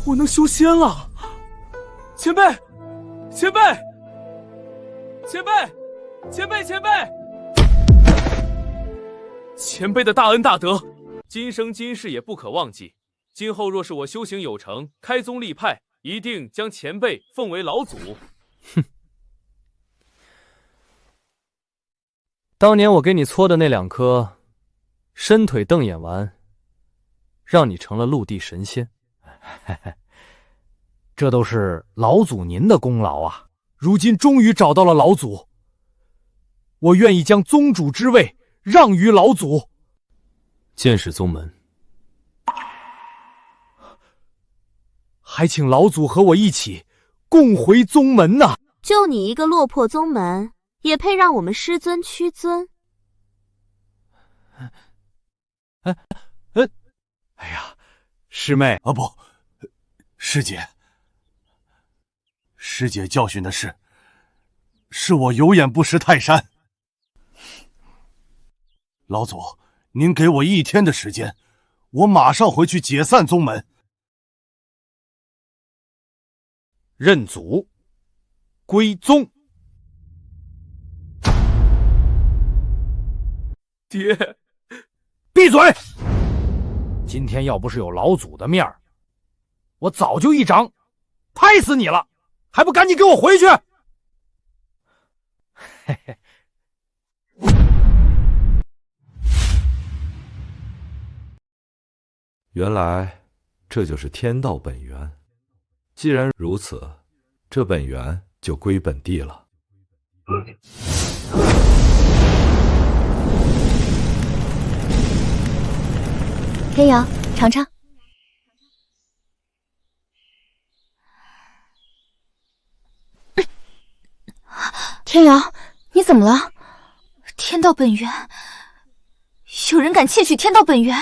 S12: 我能修仙了！前辈，前辈，前辈，前辈，前辈！
S10: 前辈的大恩大德，
S1: 今生今世也不可忘记。今后若是我修行有成，开宗立派，一定将前辈奉为老祖。
S5: 哼！当年我给你搓的那2颗伸腿瞪眼丸，让你成了陆地神仙。
S9: 这都是老祖您的功劳啊！如今终于找到了老祖，我愿意将宗主之位让于老祖。
S5: 见识宗门，
S9: 还请老祖和我一起共回宗门呐！
S3: 就你一个落魄宗门，也配让我们师尊屈尊？
S9: 哎呀，师妹啊，不，师姐。师姐教训的是我有眼不识泰山。老祖，您给我1天的时间，我马上回去解散宗门，认祖归宗。
S12: 爹，
S9: 闭嘴！今天要不是有老祖的面儿，我早就一掌拍死你了，还不赶紧给我回去！嘿嘿。
S1: 原来这就是天道本源。既然如此，这本源就归本地了。
S6: 天瑶，尝尝。
S14: 天瑶，你怎么了？天道本源，有人敢窃取天道本源？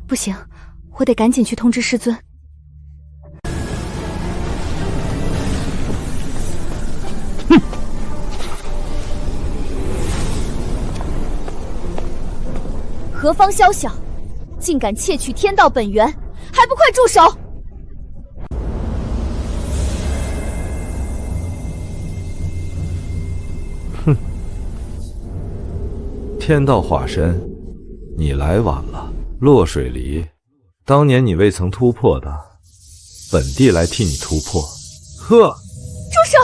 S6: 不行，我得赶紧去通知师尊。
S13: 何方宵小，竟敢窃取天道本源，还不快住手！
S1: 哼，天道化身，你来晚了。落水离，当年你未曾突破的，本地来替你突破。呵，
S13: 住手！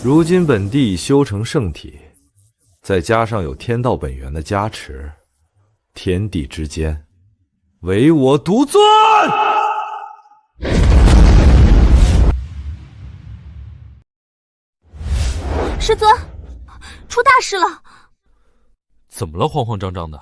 S1: 如今本地已修成圣体，再加上有天道本源的加持，天地之间唯我独尊。
S3: 师尊，出大事了！
S17: 怎么了？慌慌张张的。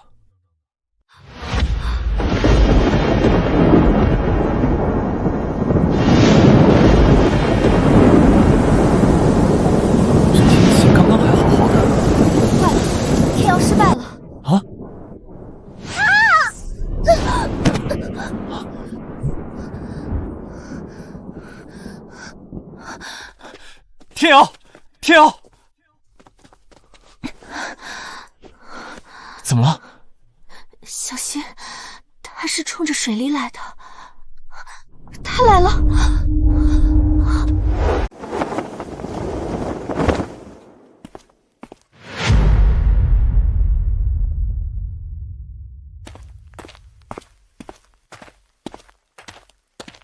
S14: 失败了
S17: 啊！
S9: 天瑶，天瑶，怎么了？
S14: 小心，他是冲着水离来的，他来了。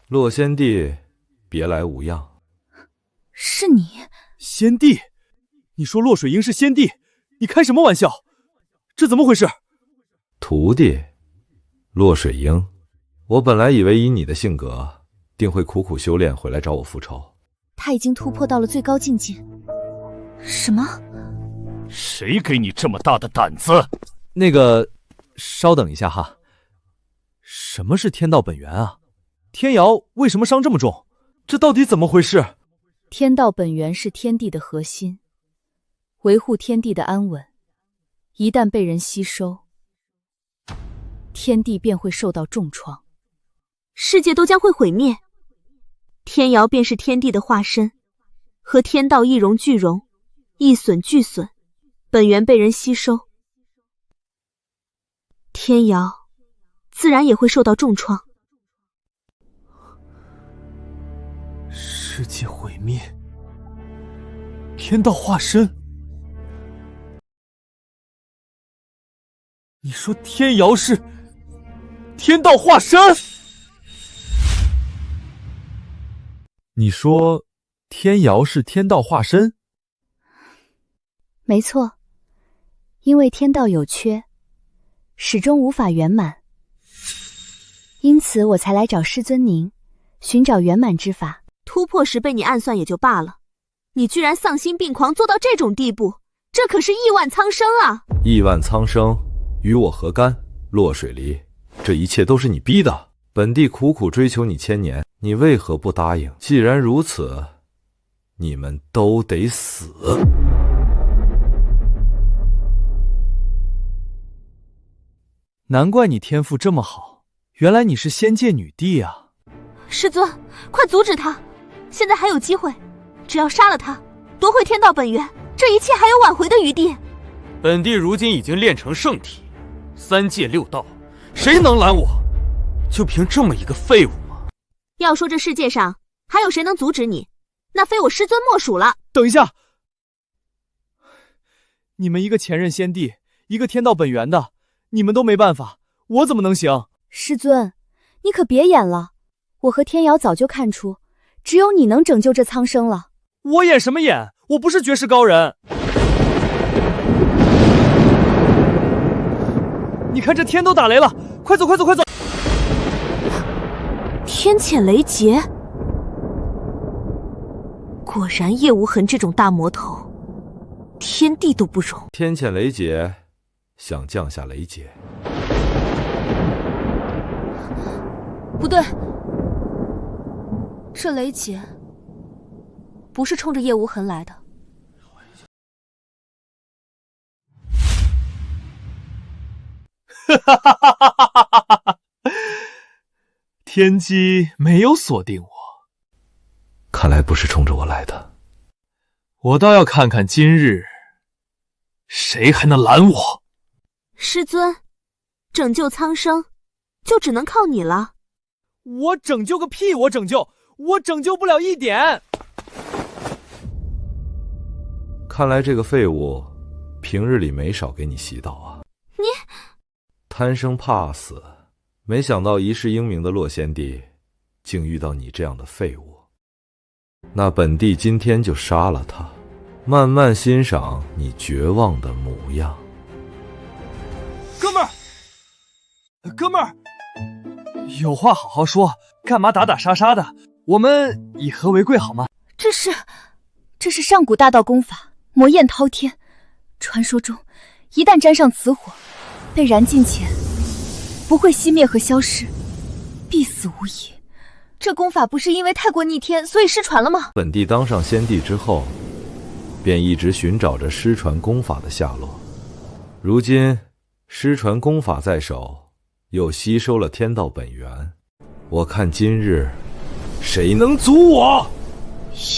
S1: 洛仙帝，别来无恙。
S14: 是你，
S5: 仙帝？你说洛水英是仙帝？你开什么玩笑？这怎么回事？
S1: 徒弟，洛水英，我本来以为以你的性格，定会苦苦修炼回来找我复仇。
S14: 他已经突破到了最高境界。什么？
S7: 谁给你这么大的胆子？
S5: 那个，稍等一下哈。什么是天道本源啊？天瑶为什么伤这么重？这到底怎么回事？
S13: 天道本源是天地的核心，维护天地的安稳。一旦被人吸收，天地便会受到重创，
S3: 世界都将会毁灭。天瑶便是天地的化身，和天道一荣俱荣，一损俱损，本源被人吸收，天瑶自然也会受到重创。
S12: 世界毁灭，天道化身。你说天瑶是天道化身？
S1: 你说天瑶是天道化身？
S6: 没错，因为天道有缺，始终无法圆满，因此我才来找师尊您，寻找圆满之法。
S3: 突破时被你暗算也就罢了，你居然丧心病狂做到这种地步，这可是亿万苍生啊！
S4: 亿万苍生与我何干？落水离，这一切都是你逼的。本帝苦苦追求你1000年，你为何不答应？既然如此，你们都得死。
S5: 难怪你天赋这么好，原来你是仙界女帝啊！
S3: 师尊，快阻止他！现在还有机会，只要杀了他，夺回天道本源，这一切还有挽回的余地。
S12: 本帝如今已经练成圣体，3界6道，谁能拦我？就凭这么一个废物吗？
S3: 要说这世界上还有谁能阻止你，那非我师尊莫属了。
S5: 等一下，你们一个前任先帝，一个天道本源的，你们都没办法，我怎么能行？
S6: 师尊，你可别演了，我和天瑶早就看出，只有你能拯救这苍生了。
S5: 我演什么演？我不是绝世高人。你看这天都打雷了，快走快走快走！
S3: 天谴雷劫，果然叶无痕这种大魔头，天地都不容。
S4: 天谴雷劫，想降下雷劫？
S2: 不对，这雷劫不是冲着叶无痕来的。
S5: 哈哈哈哈哈哈！天机没有锁定我，
S4: 看来不是冲着我来的。
S5: 我倒要看看今日谁还能拦我。
S3: 师尊，拯救苍生就只能靠你了。
S5: 我拯救个屁！我拯救不了一点。
S4: 看来这个废物平日里没少给你洗脑啊。
S3: 你
S4: 贪生怕死，没想到一世英名的洛仙帝竟遇到你这样的废物。那本帝今天就杀了他，慢慢欣赏你绝望的模样。
S5: 哥们儿，有话好好说，干嘛打打杀杀的？我们以和为贵好吗？
S2: 这是上古大道功法，魔焰滔天。传说中，一旦沾上此火，被燃尽前不会熄灭和消失，必死无疑。这功法不是因为太过逆天，所以失传了吗？
S4: 本帝当上先帝之后，便一直寻找着失传功法的下落。如今失传功法在手，又吸收了天道本源，我看今日谁能阻我？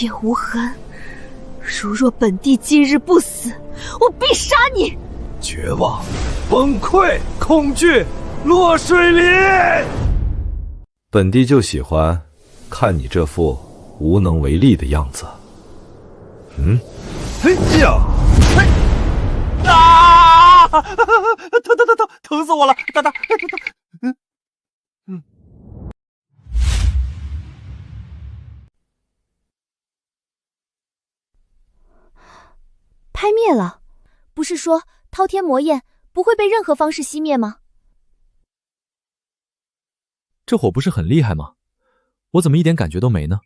S3: 叶无痕，如若本帝今日不死，我必杀你！
S9: 绝望、崩溃、恐惧、落水离。
S4: 本帝就喜欢看你这副无能为力的样子。
S9: 嘿呀！嘿！
S5: 啊！疼死我了！
S6: 拍灭了，不是说滔天魔焰不会被任何方式熄灭吗？
S1: 这火不是很厉害吗？我怎么一点感觉都没呢？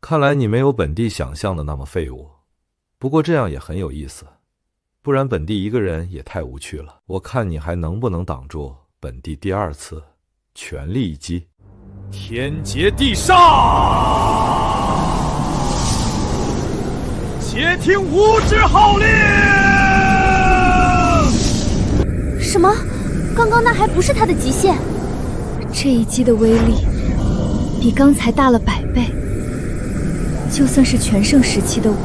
S4: 看来你没有本帝想象的那么废物，不过这样也很有意思，不然本帝一个人也太无趣了。我看你还能不能挡住本帝第2次全力一击。
S12: 天劫地煞！
S9: 且听吾之号令！
S14: 什么？刚刚那还不是他的极限？这一击的威力比刚才大了100倍。就算是全盛时期的我，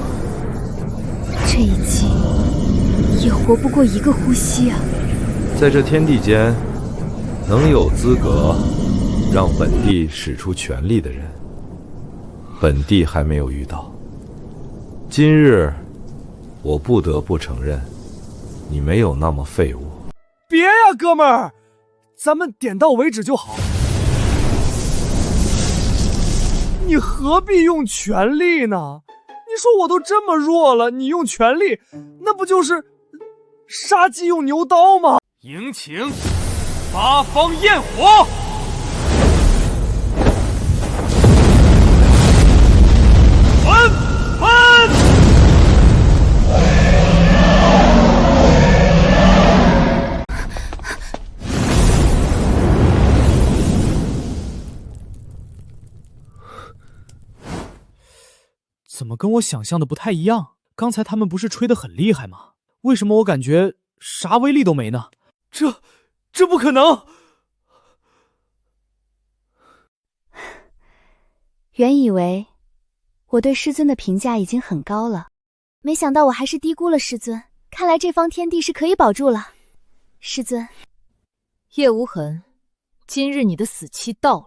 S14: 这一击也活不过1个呼吸啊！
S1: 在这天地间，能有资格让本帝使出全力的人，本帝还没有遇到。今日，我不得不承认，你没有那么废物。
S5: 别呀，哥们儿，咱们点到为止就好。你何必用全力呢？你说我都这么弱了，你用全力，那不就是杀鸡用牛刀吗？
S12: 迎请八方焰火！
S5: 怎么跟我想象的不太一样？刚才他们不是吹得很厉害吗？为什么我感觉啥威力都没呢？这不可能！
S6: 原以为我对师尊的评价已经很高了，
S14: 没想到我还是低估了师尊。看来这方天地是可以保住了。师尊，
S13: 叶无痕，今日你的死期到了。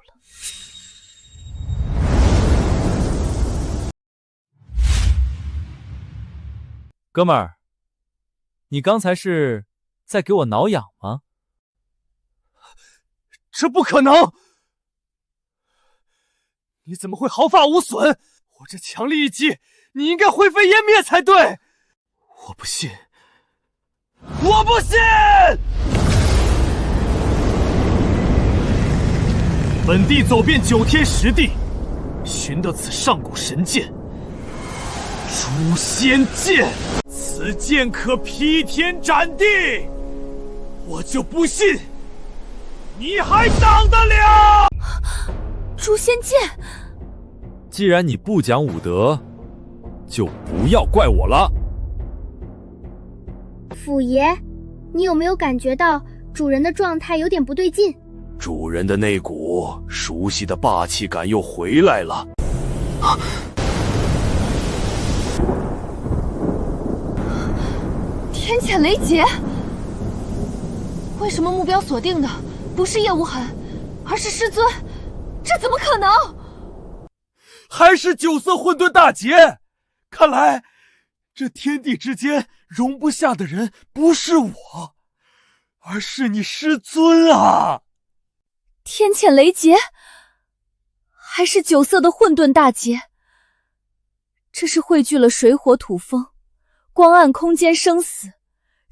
S1: 哥们儿，你刚才是在给我挠痒吗？
S5: 这不可能！你怎么会毫发无损？我这强力一击，你应该灰飞烟灭才对！我不信！我不信！本帝走遍9天10地，寻得此上古神剑——诛仙剑。此剑可劈天斩地，我就不信你还挡得了！
S14: 诛仙剑，
S1: 既然你不讲武德，就不要怪我了。
S18: 府爷，你有没有感觉到主人的状态有点不对劲？
S7: 主人的那股熟悉的霸气感又回来了。
S14: 天谴雷劫，为什么目标锁定的不是叶无痕，而是师尊？这怎么可能？
S5: 还是9色混沌大劫！看来这天地之间容不下的人不是我，而是你师尊啊！
S14: 天谴雷劫，还是9色的混沌大劫？这是汇聚了水火土风、光暗空间生死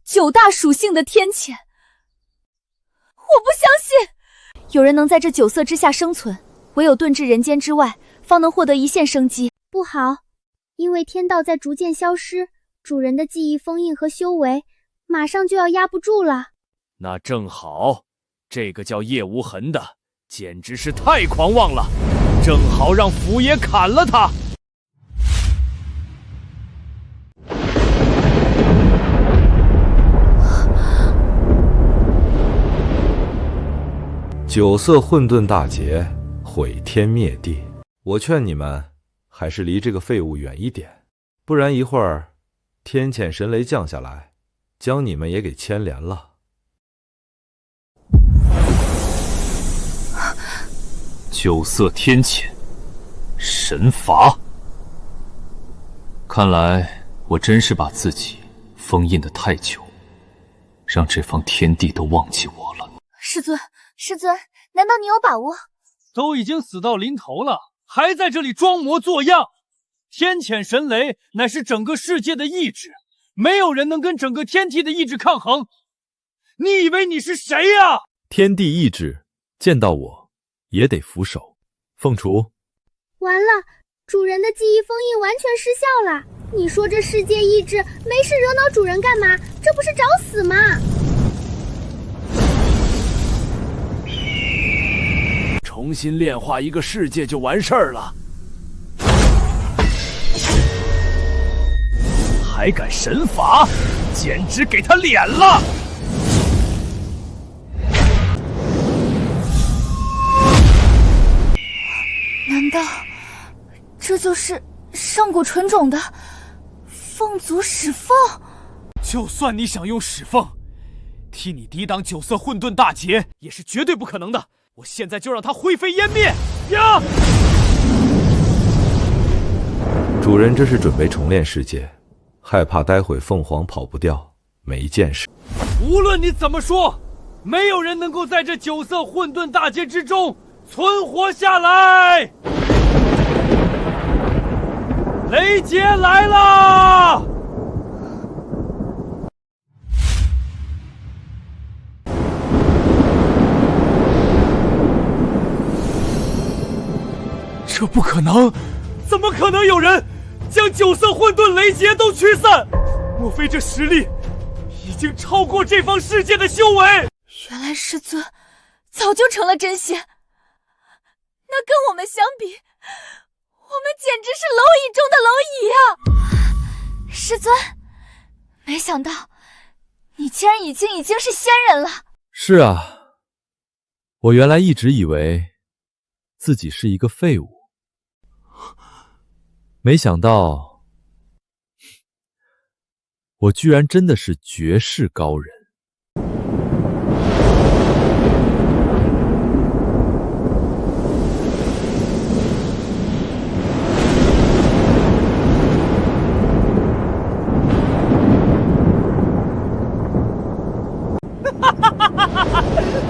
S14: 9大属性的天谴。我不相信有人能在这9色之下生存，唯有遁至人间之外，方能获得一线生机。
S18: 不好，因为天道在逐渐消失，主人的记忆封印和修为马上就要压不住了。
S7: 那正好，这个叫叶无痕的简直是太狂妄了，正好让府爷砍了他。
S1: 9色混沌大劫，毁天灭地。我劝你们还是离这个废物远一点，不然一会儿天谴神雷降下来，将你们也给牵连了。
S20: 9色天谴，神罚。看来我真是把自己封印得太久，让这方天地都忘记我了。
S18: 师尊，难道你有把握？
S5: 都已经死到临头了，还在这里装模作样。天谴神雷乃是整个世界的意志，没有人能跟整个天地的意志抗衡。你以为你是谁呀？
S1: 天地意志，见到我也得俯首。凤雏，
S18: 完了，主人的记忆封印完全失效了。你说这世界意志没事惹恼主人干嘛？这不是找死吗？
S7: 重新炼化一个世界就完事儿了。还敢神罚，简直给他脸了！
S14: 难道这就是上古纯种的凤族始凤？
S12: 就算你想用始凤替你抵挡九色混沌大劫，也是绝对不可能的。我现在就让它灰飞烟灭！呀！
S1: 主人这是准备重炼世界，害怕待会凤凰跑不掉，没见识。
S12: 无论你怎么说，没有人能够在这九色混沌大劫之中存活下来。雷劫来啦！这不可能！怎么可能有人将九色混沌雷劫都驱散？莫非这实力已经超过这方世界的修为？
S14: 原来师尊早就成了真仙，那跟我们相比，我们简直是蝼蚁中的蝼蚁呀！师尊，没想到你竟然已经是仙人了。
S1: 是啊，我原来一直以为自己是一个废物，没想到我居然真的是绝世高人。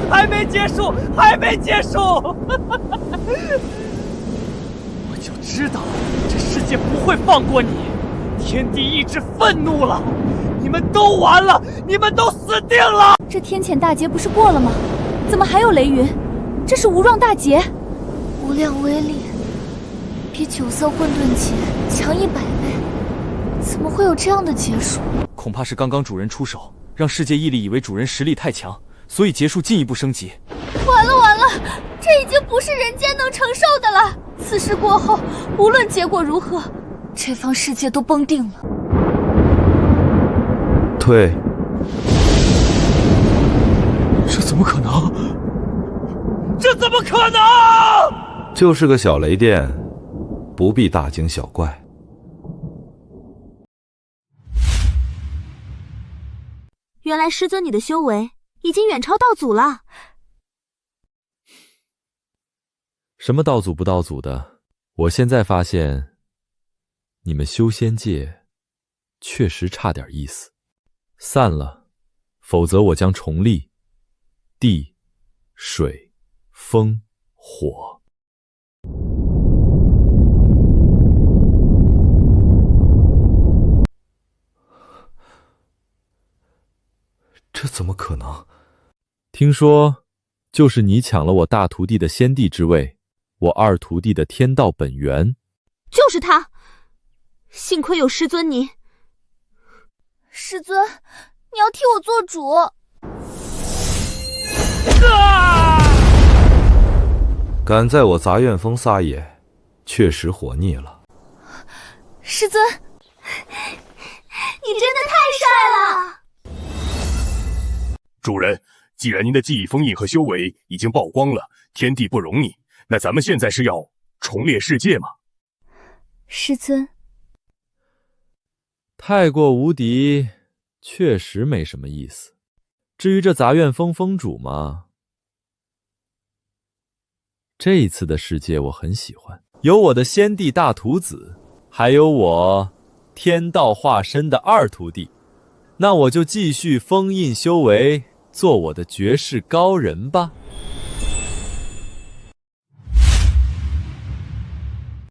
S12: 还没结束，还没结束！我就知道这世界不会放过你，天地意志愤怒了，你们都完了，你们都死定了！
S11: 这天谴大劫不是过了吗？怎么还有雷云？这是无状大劫，
S14: 无量威力，比九色混沌劫强100倍，怎么会有这样的劫数？
S12: 恐怕是刚刚主人出手，让世界毅力以为主人实力太强，所以劫数进一步升级。
S14: 完了完了，这已经不是人间能承受的了。此事过后，无论结果如何，这方世界都崩定了。
S1: 退！
S12: 这怎么可能？这怎么可能？
S1: 就是个小雷电，不必大惊小怪。
S3: 原来师尊你的修为已经远超道祖了。
S1: 什么道祖不道祖的？我现在发现，你们修仙界确实差点意思。散了，否则我将重立地、水、风、火。这怎么可能？听说，就是你抢了我大徒弟的先帝之位，我二徒弟的天道本源。
S3: 就是他，幸亏有师尊你。
S14: 师尊，你要替我做主。
S1: 敢在我杂院峰撒野，确实活腻了。
S14: 师尊，你真的太帅了！
S19: 主人，既然您的记忆封印和修为已经曝光了，天地不容你，那咱们现在是要重列世界吗？
S6: 师尊，
S1: 太过无敌，确实没什么意思。至于这杂院峰峰主嘛，这一次的世界我很喜欢，有我的先帝大徒子，还有我天道化身的二徒弟，那我就继续封印修为，做我的绝世高人吧。